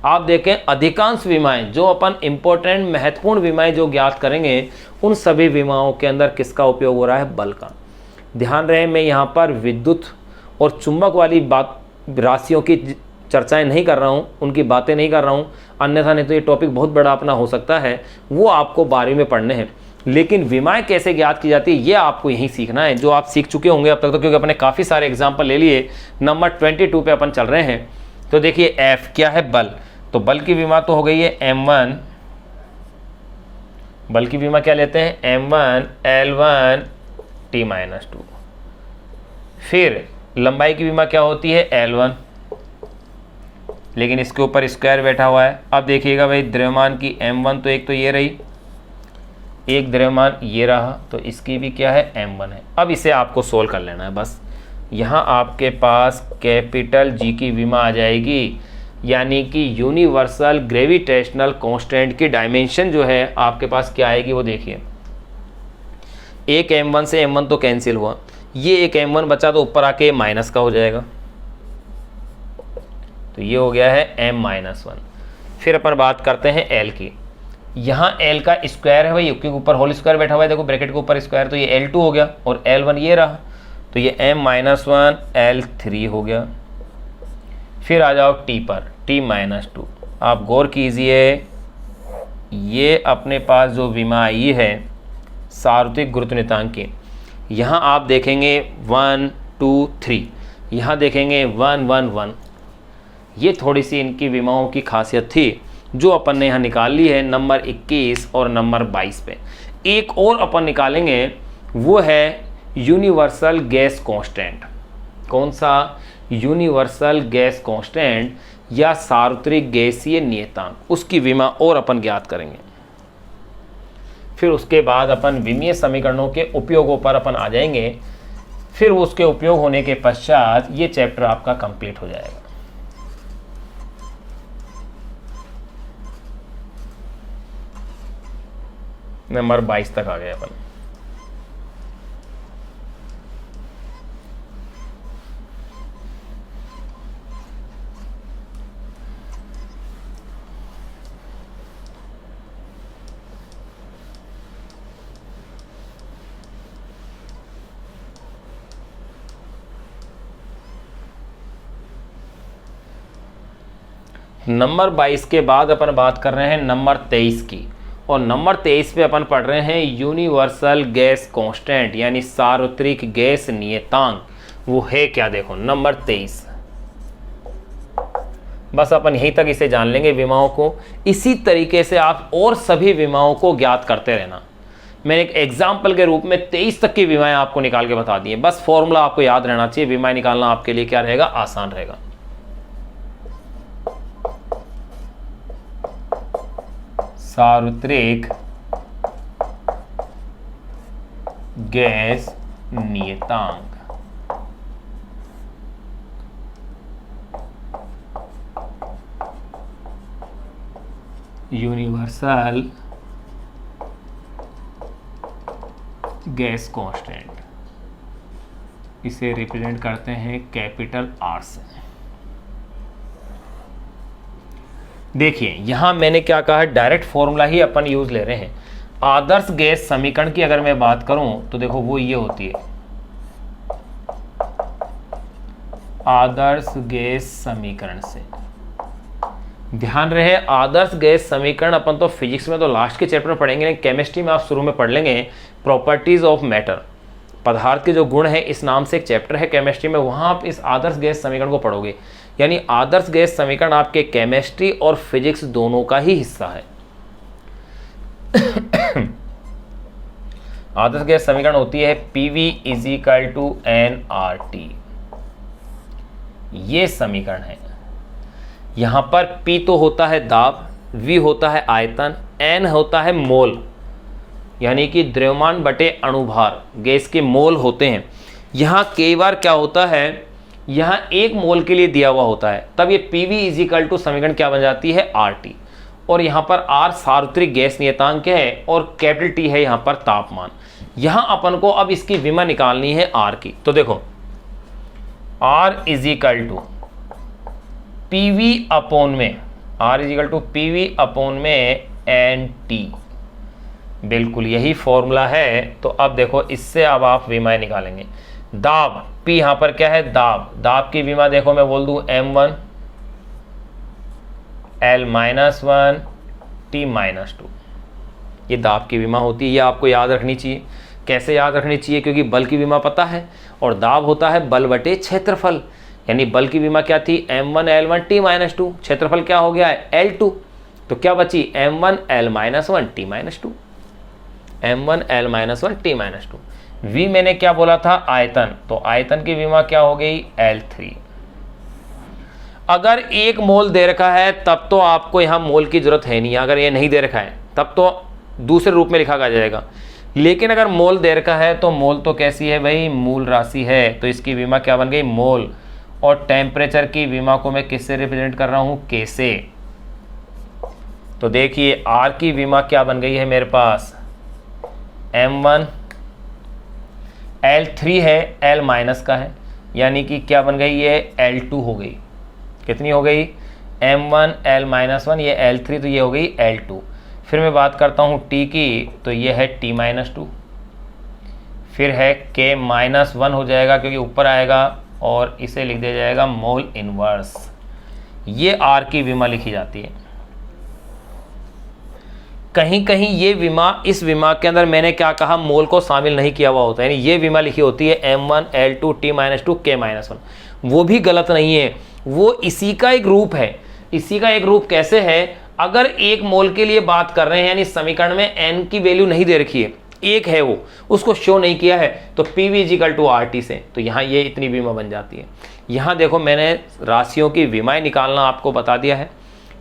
आप देखें अधिकांश विमाएं जो अपन इंपॉर्टेंट महत्वपूर्ण विमाएं जो ज्ञात करेंगे, उन सभी विमाओं के अंदर किसका उपयोग हो रहा है, बल का। ध्यान रहे, मैं यहाँ पर विद्युत और चुंबक वाली बात राशियों की चर्चाएं नहीं कर रहा हूँ, उनकी बातें नहीं कर रहा हूँ, अन्यथा नहीं तो ये टॉपिक बहुत बड़ा अपना हो सकता है, वो आपको 12वीं में पढ़ने हैं। लेकिन विमाएं कैसे ज्ञात की जाती है ये आपको यहीं सीखना है, जो आप सीख चुके होंगे अब तक तो, क्योंकि अपने काफ़ी सारे एग्जाम्पल ले लिए। नंबर 22 पे अपन चल रहे हैं। तो देखिए F क्या है, बल। तो बल की विमा तो हो गई है m1, बल की विमा क्या लेते हैं, m1 L1 t-2। फिर लंबाई की विमा क्या होती है, L1, लेकिन इसके ऊपर स्क्वायर बैठा हुआ है। अब देखिएगा भाई, द्रव्यमान की m1 तो एक तो ये रही, एक द्रव्यमान ये रहा, तो इसकी भी क्या है, m1 है। अब इसे आपको सोल्व कर लेना है बस। यहाँ आपके पास कैपिटल G की विमा आ जाएगी, यानी कि यूनिवर्सल ग्रेविटेशनल कांस्टेंट की डायमेंशन जो है आपके पास क्या आएगी, वो देखिए। एक m1 से m1 तो कैंसिल हुआ, ये एक m1 बचा तो ऊपर आके माइनस का हो जाएगा, तो ये हो गया है m-1। फिर अपन बात करते हैं L की। यहाँ L का स्क्वायर है भाई, क्योंकि ऊपर होल स्क्वायर बैठा हुआ है, देखो ब्रैकेट के ऊपर स्क्वायर, तो ये L2 हो गया और L1 ये रहा, तो ये m-1 L3 हो गया। फिर आ जाओ T पर, t-2। आप गौर कीजिए, ये अपने पास जो विमा आई है सार्वत्रिक गुरुत्व नियतांक की, यहाँ आप देखेंगे 1 2 3, यहाँ देखेंगे 1 1 1। ये थोड़ी सी इनकी विमाओं की खासियत थी जो अपन ने यहाँ निकाल ली है नंबर 21 और नंबर 22 पे। एक और अपन निकालेंगे, वो है यूनिवर्सल गैस कांस्टेंट। कौन सा, यूनिवर्सल गैस कांस्टेंट या सार्वत्रिक गैसीय नियतांक, उसकी विमा और अपन ज्ञात करेंगे। फिर उसके बाद अपन विमीय समीकरणों के उपयोगों पर अपन आ जाएंगे। फिर उसके उपयोग होने के पश्चात ये चैप्टर आपका कंप्लीट हो जाएगा। नंबर 22 तक आ गए अपन। नंबर 22 के बाद अपन बात कर रहे हैं नंबर 23 की, और नंबर 23 पे अपन पढ़ रहे हैं यूनिवर्सल गैस कांस्टेंट यानी सार्वत्रिक गैस नियतांक। वो है क्या, देखो नंबर 23। बस अपन यहीं तक इसे जान लेंगे विमाओं को। इसी तरीके से आप और सभी विमाओं को ज्ञात करते रहना। मैंने एक एग्जाम्पल के रूप में 23 तक की विमाएं आपको निकाल के बता दी है। बस फॉर्मूला आपको याद रहना चाहिए, विमाएं निकालना आपके लिए क्या रहेगा, आसान रहेगा। सार्वत्रिक गैस नियतांक, यूनिवर्सल गैस कांस्टेंट। इसे रिप्रेजेंट करते हैं कैपिटल आर से। देखिए यहां मैंने क्या कहा है, डायरेक्ट फॉर्मूला ही अपन यूज ले रहे हैं। आदर्श गैस समीकरण की अगर मैं बात करूं तो देखो वो ये होती है, आदर्श गैस समीकरण से। ध्यान रहे आदर्श गैस समीकरण अपन तो फिजिक्स में तो लास्ट के चैप्टर में पढ़ेंगे, लेकिन केमिस्ट्री में आप शुरू में पढ़ लेंगे प्रॉपर्टीज ऑफ मैटर, पदार्थ के जो गुण है, इस नाम से एक चैप्टर है केमिस्ट्री में, वहां आप इस आदर्श गैस समीकरण को पढ़ोगे। यानी आदर्श गैस समीकरण आपके केमिस्ट्री और फिजिक्स दोनों का ही हिस्सा है। आदर्श गैस समीकरण होती है PV = nRT, ये समीकरण है। यहां पर P तो होता है दाब, V होता है आयतन, N होता है मोल, यानी कि द्रव्यमान बटे अणुभार, गैस के मोल होते हैं। यहां कई बार क्या होता है, यहां एक मोल के लिए दिया हुआ होता है, तब ये PV = समीकरण क्या बन जाती है, RT। और यहां पर R सार्वत्रिक गैस नियतांक है और कैपिटल T है यहां पर तापमान। यहां अपन को अब इसकी विमा निकालनी है R की। तो देखो R = PV में NT, बिल्कुल यही फॉर्मूला है। तो अब देखो इससे अब आप विमा निकालेंगे। दाब P यहां पर क्या है, दाब की विमा देखो मैं बोल दूं M1 L-1 T-2, ये दाब की विमा होती है। ये आपको याद रखनी चाहिए। कैसे याद रखनी चाहिए, क्योंकि बल की विमा पता है और दाब होता है बल बटे क्षेत्रफल। यानी बल की विमा क्या थी, M1 L1 T-2, क्षेत्रफल क्या हो गया है, L2, तो क्या बची M1 L-1 T-2, M1 L-1 T-2। V मैंने क्या बोला था, आयतन, तो आयतन की विमा क्या हो गई, L3। अगर एक मोल दे रखा है तब तो आपको यहां मोल की जरूरत है नहीं, अगर ये नहीं दे रखा है तब तो दूसरे रूप में लिखा जाएगा। लेकिन अगर मोल दे रखा है तो मोल तो कैसी है भाई, मूल राशि है, तो इसकी विमा क्या बन गई, मोल। और टेम्परेचर की विमा को मैं किससे रिप्रेजेंट कर रहा हूं, K से। तो देखिए R की विमा क्या बन गई है मेरे पास, M1 L3 है, L माइनस का है, यानी कि क्या बन गई, ये L2 हो गई। कितनी हो गई, M1 L-1, ये L3, तो ये हो गई L2। फिर मैं बात करता हूँ T की, तो ये है T-2, फिर है K-1 हो जाएगा क्योंकि ऊपर आएगा, और इसे लिख दिया जाएगा मोल इनवर्स। ये R की विमा लिखी जाती है। कहीं कहीं ये विमा, इस विमा के अंदर मैंने क्या कहा, मोल को शामिल नहीं किया हुआ होता है, यानी ये विमा लिखी होती है M1 L2 T-2 K-1, वो भी गलत नहीं है, वो इसी का एक रूप है। इसी का एक रूप कैसे है, अगर एक मोल के लिए बात कर रहे हैं, यानी समीकरण में n की वैल्यू नहीं दे रखी है, एक है वो, उसको शो नहीं किया है, तो PV = RT से, तो यहाँ ये इतनी विमा बन जाती है। यहाँ देखो मैंने राशियों की विमाएं निकालना आपको बता दिया है।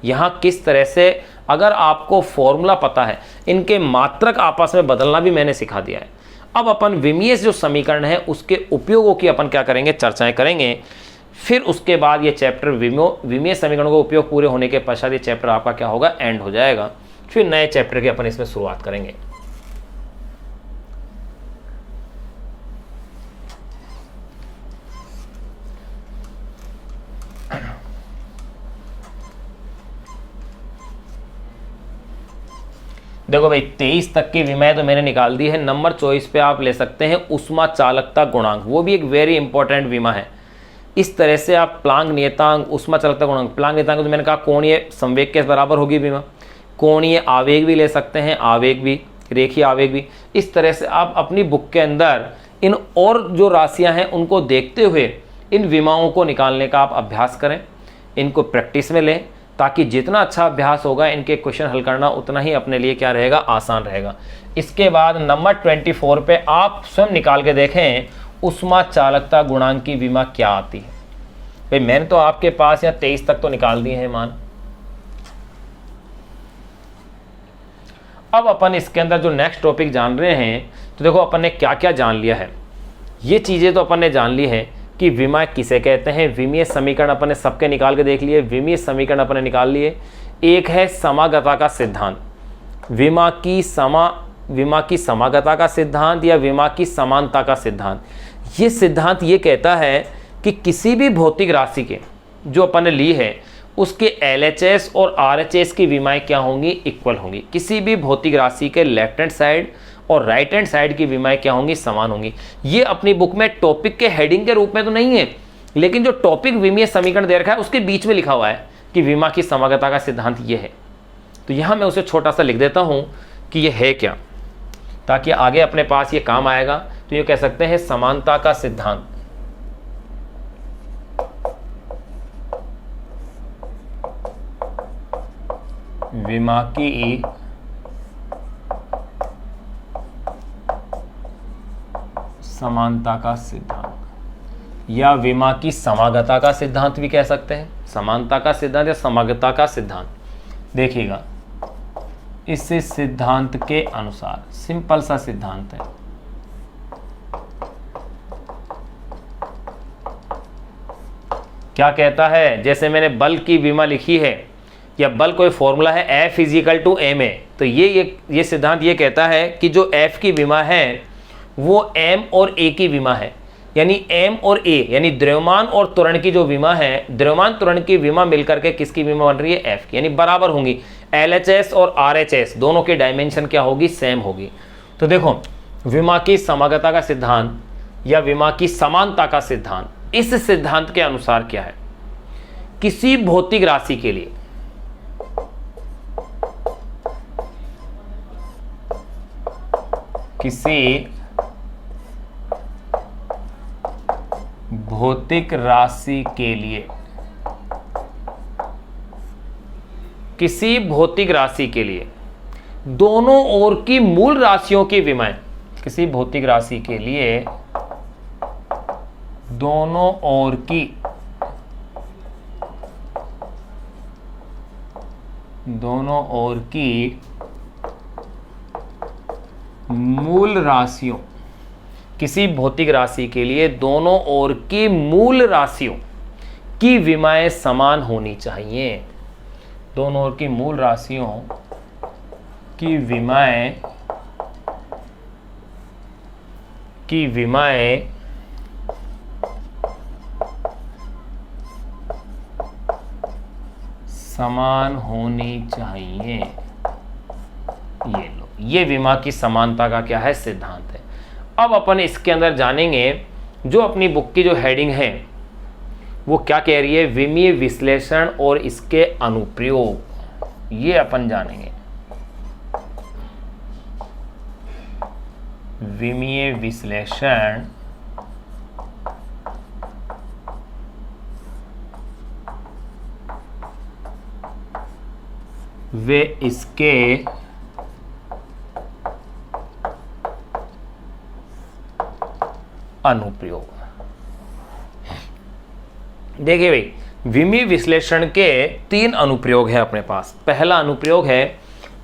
यहाँ किस तरह से, अगर आपको फॉर्मूला पता है, इनके मात्रक आपस में बदलना भी मैंने सिखा दिया है। अब अपन विमीय जो समीकरण है उसके उपयोगों की अपन क्या करेंगे, चर्चाएं करेंगे। फिर उसके बाद ये चैप्टर विमीय समीकरणों का उपयोग पूरे होने के पश्चात ये चैप्टर आपका क्या होगा, एंड हो जाएगा। फिर नए चैप्टर की अपन इसमें शुरुआत करेंगे। देखो भाई 23 तक की विमाएं तो मैंने निकाल दी है। नंबर 24 पे आप ले सकते हैं उष्मा चालकता गुणांक, वो भी एक वेरी इंपॉर्टेंट विमा है। इस तरह से आप प्लांक नियतांक, उष्मा चालकता गुणांक, प्लांक नियतांक तो मैंने कहा कोणीय संवेग के बराबर होगी विमा। कोणीय आवेग भी ले सकते हैं, आवेग भी, रेखीय आवेग भी। इस तरह से आप अपनी बुक के अंदर इन और जो राशियां हैं उनको देखते हुए इन विमाओं को निकालने का आप अभ्यास करें, इनको प्रैक्टिस में लें, ताकि जितना अच्छा अभ्यास होगा इनके क्वेश्चन हल करना उतना ही अपने लिए क्या रहेगा, आसान रहेगा। इसके बाद नंबर 24 पे आप स्वयं निकाल के देखें उष्मा चालकता गुणांक की विमा क्या आती है। भाई मैंने तो आपके पास यहाँ 23 तक तो निकाल दिए हैं मान। अब अपन इसके अंदर जो नेक्स्ट टॉपिक जान रहे हैं, तो देखो अपन ने क्या क्या जान लिया है। ये चीज़ें तो अपन ने जान ली है कि विमा किसे कहते हैं। विमीय समीकरण अपन ने सबके निकाल के देख लिए। विमीय समीकरण अपन ने निकाल लिए। एक है समागता का सिद्धांत, विमा की समागता का सिद्धांत या विमा की समानता का सिद्धांत। ये सिद्धांत ये कहता है कि किसी भी भौतिक राशि के जो अपन ने ली है उसके LHS और RHS की विमाएं क्या होंगी, इक्वल होंगी। किसी भी भौतिक राशि के लेफ्ट हैंड साइड और राइट हैंड साइड की विमाएं क्या होंगी, समान होंगी। ये अपनी बुक में टॉपिक के हेडिंग के रूप में तो नहीं है, लेकिन जो टॉपिक विमीय समीकरण दे रखा है उसके बीच में लिखा हुआ है कि विमा की समागता का सिद्धांत ये है। तो यहां मैं उसे छोटा सा लिख देता हूं कि ये है क्या, ताकि आगे अपने पास ये काम आएगा। तो ये कह सकते हैं समानता का सिद्धांत। विमा की समानता का सिद्धांत या विमा की समागता का सिद्धांत भी कह सकते हैं। समानता का सिद्धांत या समागता का सिद्धांत, देखिएगा इस सिद्धांत के अनुसार, सिंपल सा सिद्धांत है, क्या कहता है, जैसे मैंने बल की विमा लिखी है या बल कोई फॉर्मूला है F = ma, तो ये सिद्धांत ये कहता है कि जो F की विमा है वो M और A की विमा है, यानी M और A यानी द्रव्यमान और त्वरण की जो विमा है, द्रव्यमान त्वरण की विमा मिलकर के किसकी विमा बन रही है, F की, यानी बराबर होंगी। LHS और RHS दोनों की डायमेंशन क्या होगी, सेम होगी। तो देखो विमा की समागता का सिद्धांत या विमा की समानता का सिद्धांत, इस सिद्धांत के अनुसार क्या है, किसी भौतिक राशि के लिए किसी भौतिक राशि के लिए किसी भौतिक राशि के लिए दोनों ओर की मूल राशियों की विमाएं, किसी भौतिक राशि के लिए दोनों ओर की मूल राशियों, किसी भौतिक राशि के लिए दोनों ओर की मूल राशियों की विमाएं समान होनी चाहिए। दोनों ओर की मूल राशियों की विमाएं समान होनी चाहिए। ये लो, ये विमा की समानता का क्या है, सिद्धांत है। अब अपन इसके अंदर जानेंगे, जो अपनी बुक की जो हेडिंग है वो क्या कह रही है, विमीय विश्लेषण और इसके अनुप्रयोग, ये अपन जानेंगे। विमीय विश्लेषण वे इसके अनुप्रयोग। देखिए भाई, विमीय विश्लेषण के 3 अनुप्रयोग है अपने पास। पहला अनुप्रयोग है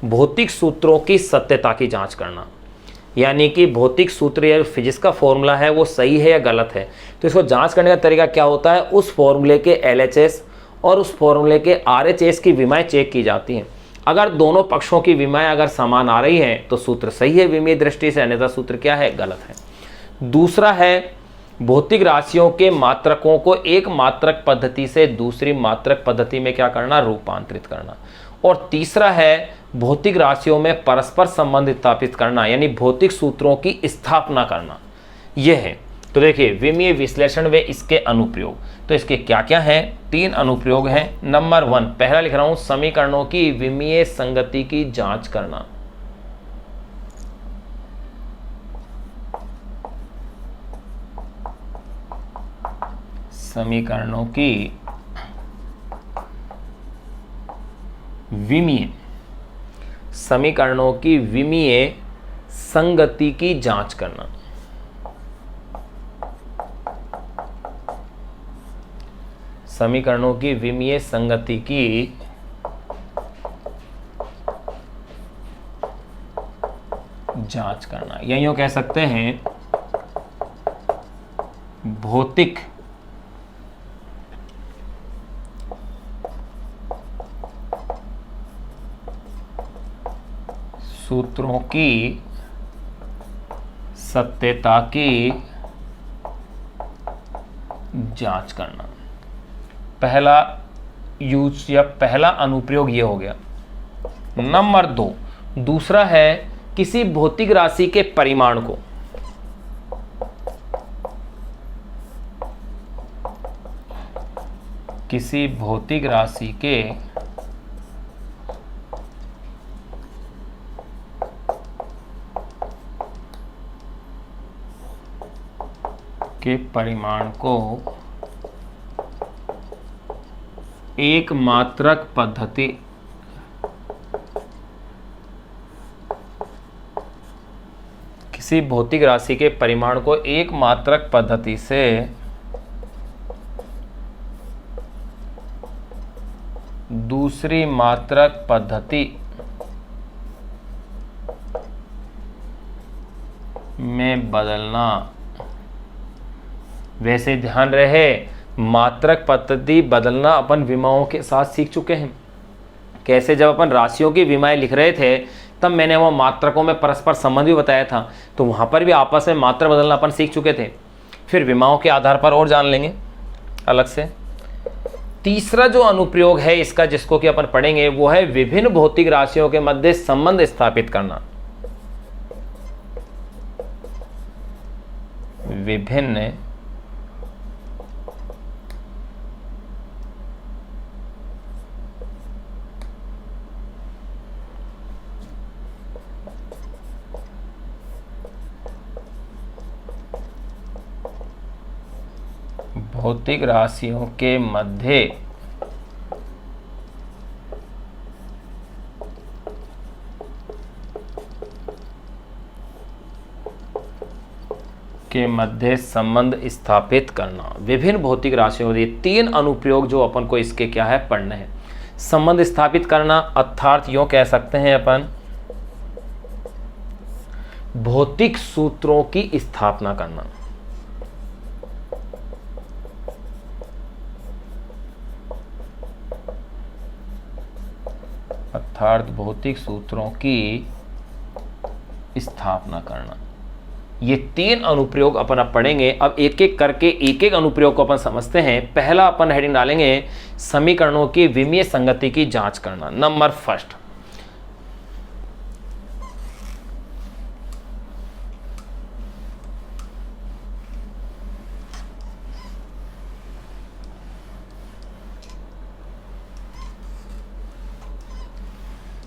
भौतिक सूत्रों की सत्यता की जांच करना, यानी कि भौतिक सूत्र या फिजिक्स का फॉर्मूला है वो सही है या गलत है। तो इसको जांच करने का तरीका क्या होता है, उस फॉर्मूले के LHS और उस फॉर्मूले के RHS की विमाएं चेक की जाती हैं। अगर दोनों पक्षों की विमाएं अगर समान आ रही हैं तो सूत्र सही है विमीय दृष्टि से, अन्यथा सूत्र क्या है, गलत है। दूसरा है भौतिक राशियों के मात्रकों को एक मात्रक पद्धति से दूसरी मात्रक पद्धति में क्या करना, रूपांतरित करना। और तीसरा है भौतिक राशियों में परस्पर संबंध स्थापित करना, यानी भौतिक सूत्रों की स्थापना करना। यह है। तो देखिए विमीय विश्लेषण व इसके अनुप्रयोग, तो इसके क्या क्या हैं, 3 अनुप्रयोग हैं। नंबर 1 पहला लिख रहा हूं, समीकरणों की विमीय संगति की जांच करना। समीकरणों की विमीय संगति की जांच करना। समीकरणों की विमीय संगति की जांच करना, या यूं कह सकते हैं भौतिक सूत्रों की सत्यता की जांच करना। पहला यूज या पहला अनुप्रयोग ये हो गया। नंबर 2, दूसरा है किसी भौतिक राशि के परिमाण को किसी भौतिक राशि के परिमाण को एक मात्रक पद्धति किसी भौतिक राशि के परिमाण को एक मात्रक पद्धति से दूसरी मात्रक पद्धति में बदलना। वैसे ध्यान रहे, मात्रक पद्धति बदलना अपन विमाओं के साथ सीख चुके हैं। कैसे, जब अपन राशियों की विमाएं लिख रहे थे तब मैंने वो मात्रकों में परस्पर संबंध भी बताया था, तो वहां पर भी आपस में मात्रा बदलना अपन सीख चुके थे। फिर विमाओं के आधार पर और जान लेंगे अलग से। तीसरा जो अनुप्रयोग है इसका, जिसको कि अपन पढ़ेंगे, वो है विभिन्न भौतिक राशियों के मध्य संबंध स्थापित करना। विभिन्न भौतिक राशियों के मध्य संबंध स्थापित करना। विभिन्न भौतिक राशियों, ये 3 अनुप्रयोग जो अपन को इसके क्या है पढ़ने हैं। संबंध स्थापित करना अर्थात यूं कह सकते हैं अपन भौतिक सूत्रों की स्थापना करना। अर्थात भौतिक सूत्रों की स्थापना करना। ये 3 अनुप्रयोग अपन अब पढ़ेंगे। अब एक एक करके एक एक अनुप्रयोग को अपन समझते हैं। पहला अपन हेडिंग डालेंगे समीकरणों की विमीय संगति की जांच करना। नंबर 1,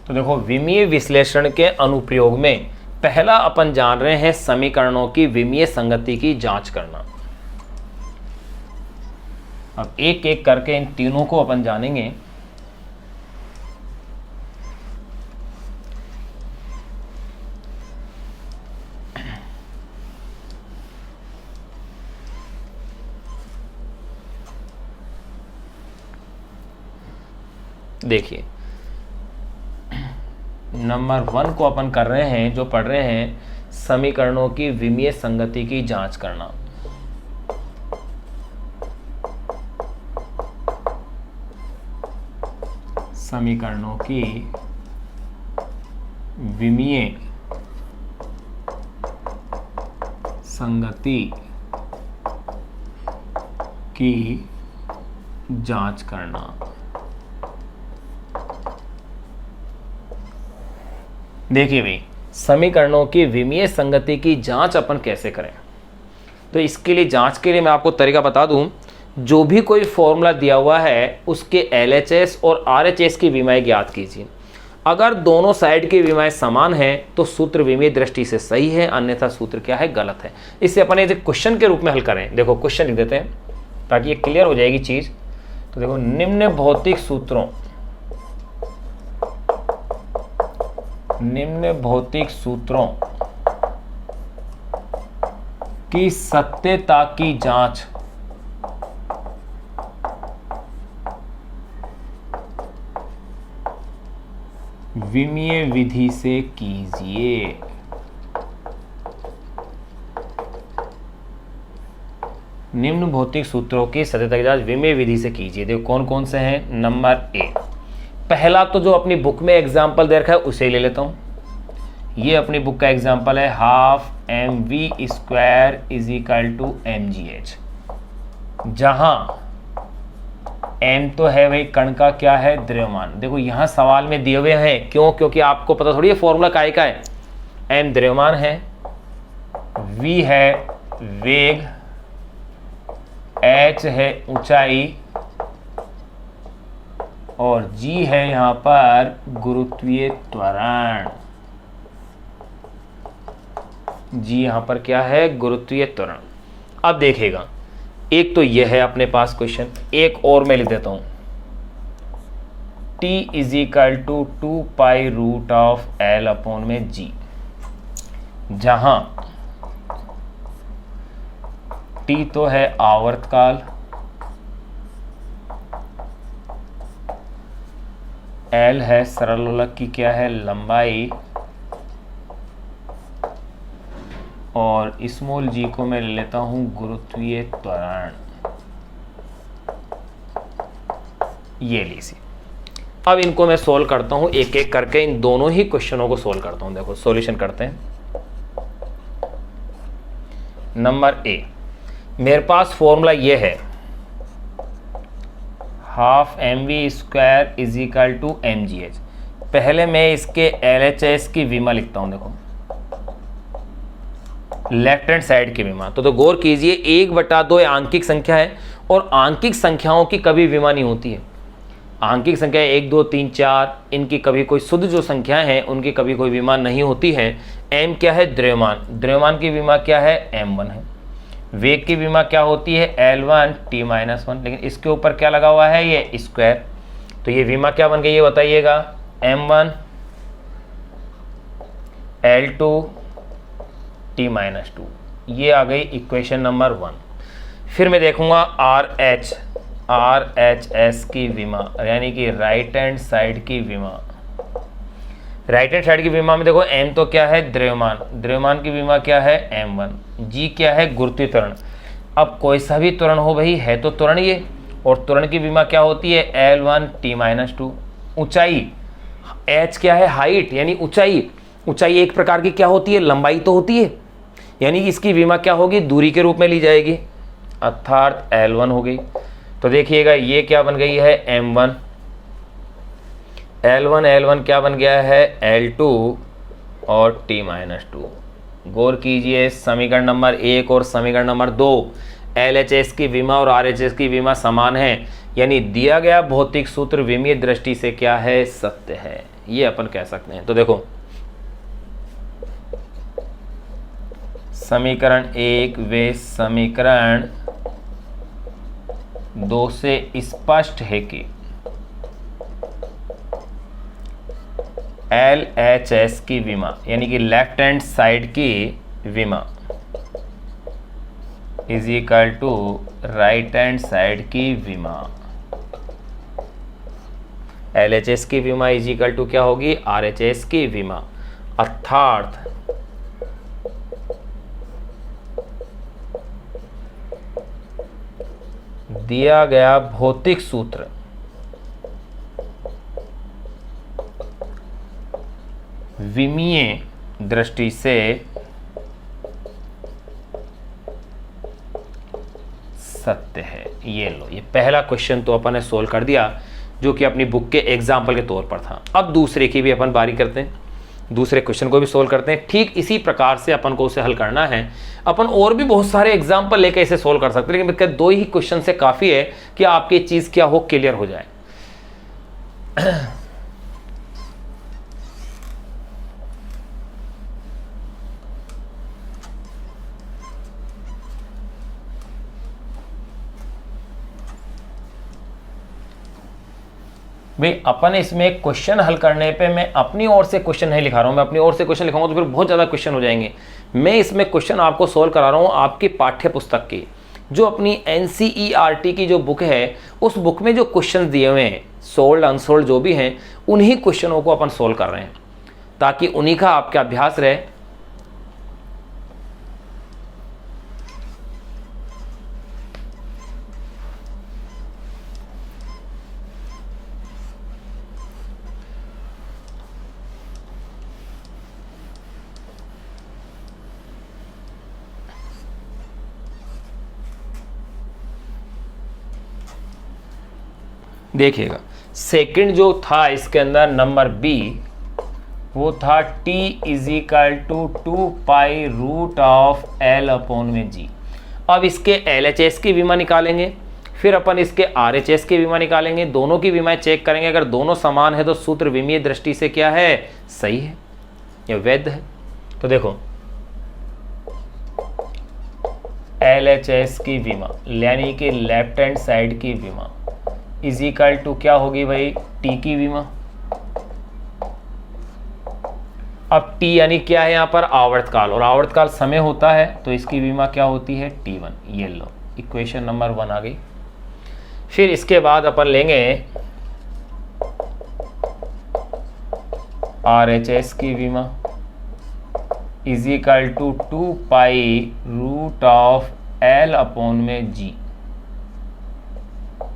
तो देखो, विमीय विश्लेषण के अनुप्रयोग में पहला अपन जान रहे हैं समीकरणों की विमीय संगति की जांच करना। अब एक एक करके इन तीनों को अपन जानेंगे। देखिए, नंबर 1 को अपन कर रहे हैं, जो पढ़ रहे हैं समीकरणों की विमीय संगति की जांच करना। समीकरणों की विमीय संगति की जांच करना। देखिए भाई, समीकरणों की विमीय संगति की जांच अपन कैसे करें, तो इसके लिए जांच के लिए मैं आपको तरीका बता दूं। जो भी कोई फॉर्मूला दिया हुआ है उसके LHS और RHS की विमाएं ज्ञात कीजिए। अगर दोनों साइड की विमाएं समान है तो सूत्र विमीय दृष्टि से सही है, अन्यथा सूत्र क्या है, गलत है। इसे अपन एक क्वेश्चन के रूप में हल करें। देखो, क्वेश्चन लिख देते हैं ताकि ये क्लियर हो जाएगी चीज। तो देखो, निम्न भौतिक सूत्रों की सत्यता की जांच विमीय विधि से कीजिए। निम्न भौतिक सूत्रों की सत्यता की जांच विमीय विधि से कीजिए। देखो कौन कौन से हैं। नंबर 1, पहला तो जो अपनी बुक में एग्जाम्पल दे रखा है उसे ले लेता हूं। ये अपनी बुक का एग्जाम्पल है, 12 mv² = mgh। जहां m तो है भाई कण का क्या है, द्रव्यमान। देखो यहां सवाल में दिए हुए हैं, क्यों? क्योंकि आपको पता थोड़ी है फॉर्मूला काय का है। m द्रव्यमान है, v है वेग, h है ऊंचाई और g है यहां पर गुरुत्वीय त्वरण। g यहां पर क्या है, गुरुत्वीय त्वरण। अब देखिएगा, एक तो यह है अपने पास क्वेश्चन, एक और मैं लिख देता हूं, t is equal to 2 pi root of l upon में g, जहां t तो है आवर्तकाल, l है सरल लोलक की क्या है, लंबाई, और स्मॉल g को मैं ले लेता हूं गुरुत्वीय त्वरण। ये लीजिए, अब इनको मैं सोल्व करता हूं एक एक करके, इन दोनों ही क्वेश्चनों को सोल्व करता हूं। देखो सॉल्यूशन करते हैं। नंबर ए, मेरे पास फॉर्मूला ये है, half mv square is equal to mgh। पहले मैं इसके LHS की विमा लिखता हूं। देखो लेफ्ट हैंड साइड की विमा, तो गौर कीजिए 1/2 आंकिक संख्या है और आंकिक संख्याओं की कभी विमा नहीं होती है। आंकिक संख्या 1 2 3 4, इनकी कभी कोई शुद्ध जो संख्याएं हैं उनकी कभी कोई विमा नहीं होती है। m क्या है, द्रव्यमान, द्रव्यमान की विमा क्या है, m1 है। वेग की विमा क्या होती है, L1 t-1, लेकिन इसके ऊपर क्या लगा हुआ है, ये स्क्वायर, तो ये विमा क्या बन गई ये बताइएगा, m1 L2 t-2। ये आ गई इक्वेशन नंबर 1। फिर मैं देखूंगा RHS की विमा, यानी कि राइट हैंड साइड की विमा। राइट हैंड साइड की विमा में देखो m तो क्या है, द्रव्यमान, द्रव्यमान की विमा क्या है, m1, g क्या है, गुरुत्वीय त्वरण। अब कोई सा भी त्वरण हो भाई, है तो त्वरण ये, और त्वरण की विमा क्या होती है, L1 t-2। ऊंचाई, h क्या है, हाइट यानी ऊंचाई, ऊंचाई एक प्रकार की क्या होती है, लंबाई तो होती है, यानी कि इसकी विमा क्या होगी, दूरी के रूप में ली जाएगी, अर्थात L1 हो गई। तो देखिएगा ये क्या बन गई है, m1, L1 क्या बन गया है, L2 और t-2। गौर कीजिए समीकरण नंबर 1 और समीकरण नंबर 2, LHS की विमा और RHS की विमा समान है, यानी दिया गया भौतिक सूत्र विमीय दृष्टि से क्या है, सत्य है, ये अपन कह सकते हैं। तो देखो समीकरण 1 व समीकरण 2 से स्पष्ट है कि LHS की विमा यानी कि लेफ्ट हैंड साइड की विमा is equal to right hand side की विमा। LHS की विमा इज इक्वल टू क्या होगी, RHS की विमा, अर्थात दिया गया भौतिक सूत्र विमीय दृष्टि से सत्य है। ये लो, ये पहला क्वेश्चन तो अपन ने सोल्व कर दिया, जो कि अपनी बुक के एग्जाम्पल के तौर पर था। अब दूसरे की भी अपन बारी करते हैं, दूसरे क्वेश्चन को भी सोल्व करते हैं। ठीक इसी प्रकार से अपन को उसे हल करना है। अपन और भी बहुत सारे एग्जाम्पल लेकर इसे सोल्व कर सकते हैं, लेकिन 2 ही क्वेश्चन से काफ़ी है कि आपकी चीज़ क्या हो, क्लियर हो जाए। भाई अपन इसमें क्वेश्चन हल करने पे मैं अपनी ओर से क्वेश्चन नहीं लिखा रहा हूँ, मैं अपनी ओर से क्वेश्चन लिखाऊंगा तो फिर बहुत ज़्यादा क्वेश्चन हो जाएंगे। मैं इसमें क्वेश्चन आपको सोल्व करा रहा हूँ आपकी पाठ्य पुस्तक की, जो अपनी NCERT की जो बुक है, उस बुक में जो क्वेश्चन दिए हुए हैं, सोल्ड अनसोल्ड जो भी हैं, उन्हीं क्वेश्चनों को अपन सोल्व कर रहे हैं, ताकि उन्हीं का आपका अभ्यास रहे। देखिएगा सेकंड जो था इसके अंदर नंबर बी, वो था t इजिकल टू 2π√L/g। अब इसके LHS की विमा निकालेंगे, फिर अपन इसके RHS की विमा निकालेंगे, दोनों की विमाएं चेक करेंगे। अगर दोनों समान है तो सूत्र विमीय दृष्टि से क्या है, सही है या वैध है। तो देखो LHS की विमा यानी कि लेफ्ट हैंड साइड की विमा इजिकल टू क्या होगी भाई, टी की विमा। अब टी यानी क्या है यहाँ पर, आवर्तकाल, और आवर्तकाल समय होता है तो इसकी विमा क्या होती है, T1। ये लो इक्वेशन नंबर 1 आ गई। फिर इसके बाद अपन लेंगे RHS की विमा इजिकल टू 2π√L/g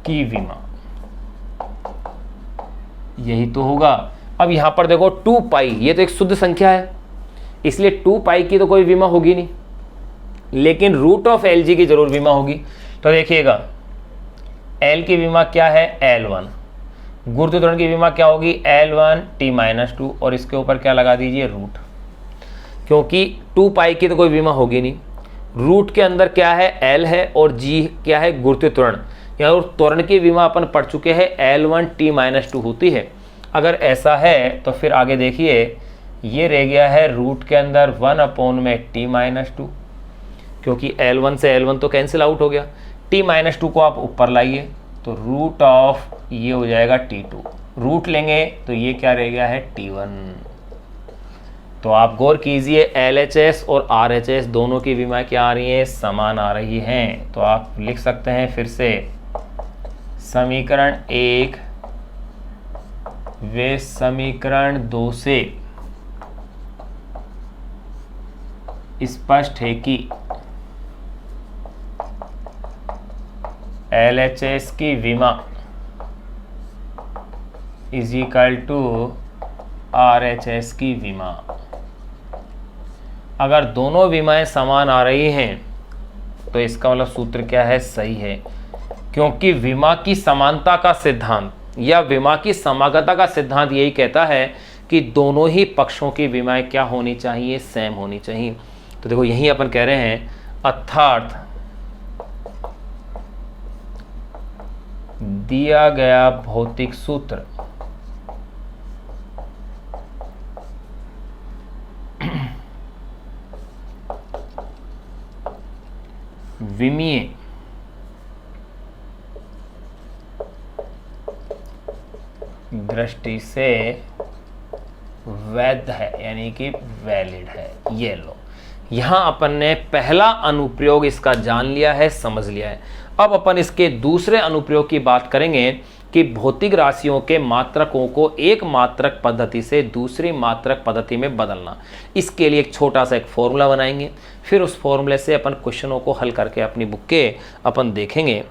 की विमा, यही तो होगा। अब यहां पर देखो 2π, ये तो एक शुद्ध संख्या है इसलिए 2π की तो कोई विमा होगी नहीं, लेकिन √LG की जरूर विमा होगी। तो देखिएगा L की विमा क्या है, L1। गुरुत्व त्वरण की विमा क्या होगी, L1t-2, और इसके ऊपर क्या लगा दीजिए, रूट, क्योंकि 2π की तो कोई विमा होगी नहीं। रूट के अंदर क्या है, L है, और G क्या है, गुरुत्व त्वरण। यहाँ त्वरण की विमा अपन पढ़ चुके हैं, L1t-2 होती है। अगर ऐसा है तो फिर आगे देखिए, ये रह गया है रूट के अंदर 1/t-2, क्योंकि L1 से L1 तो कैंसिल आउट हो गया। t-2 को आप ऊपर लाइए तो रूट ऑफ ये हो जाएगा T2, रूट लेंगे तो ये क्या रह गया है, T1। तो आप गौर कीजिए LHS और RHS दोनों की विमा क्या आ रही है, समान आ रही हैं। तो आप लिख सकते हैं फिर से, समीकरण 1 व समीकरण 2 से स्पष्ट है कि LHS की विमा इजिकल टू RHS की विमा। अगर दोनों विमाएं समान आ रही हैं तो इसका मतलब सूत्र क्या है, सही है, क्योंकि विमा की समानता का सिद्धांत या विमा की समागता का सिद्धांत यही कहता है कि दोनों ही पक्षों की विमाएं क्या होनी चाहिए, सेम होनी चाहिए। तो देखो यही अपन कह रहे हैं, अर्थात दिया गया भौतिक सूत्र विमीय दृष्टि से वैध है, यानी कि वैलिड है। ये लो, यहां अपन ने पहला अनुप्रयोग इसका जान लिया है, समझ लिया है। अब अपन इसके दूसरे अनुप्रयोग की बात करेंगे कि भौतिक राशियों के मात्रकों को एक मात्रक पद्धति से दूसरी मात्रक पद्धति में बदलना। इसके लिए एक छोटा सा एक फॉर्मूला बनाएंगे, फिर उस फॉर्मूले से अपन क्वेश्चनों को हल करके अपनी बुक के अपन देखेंगे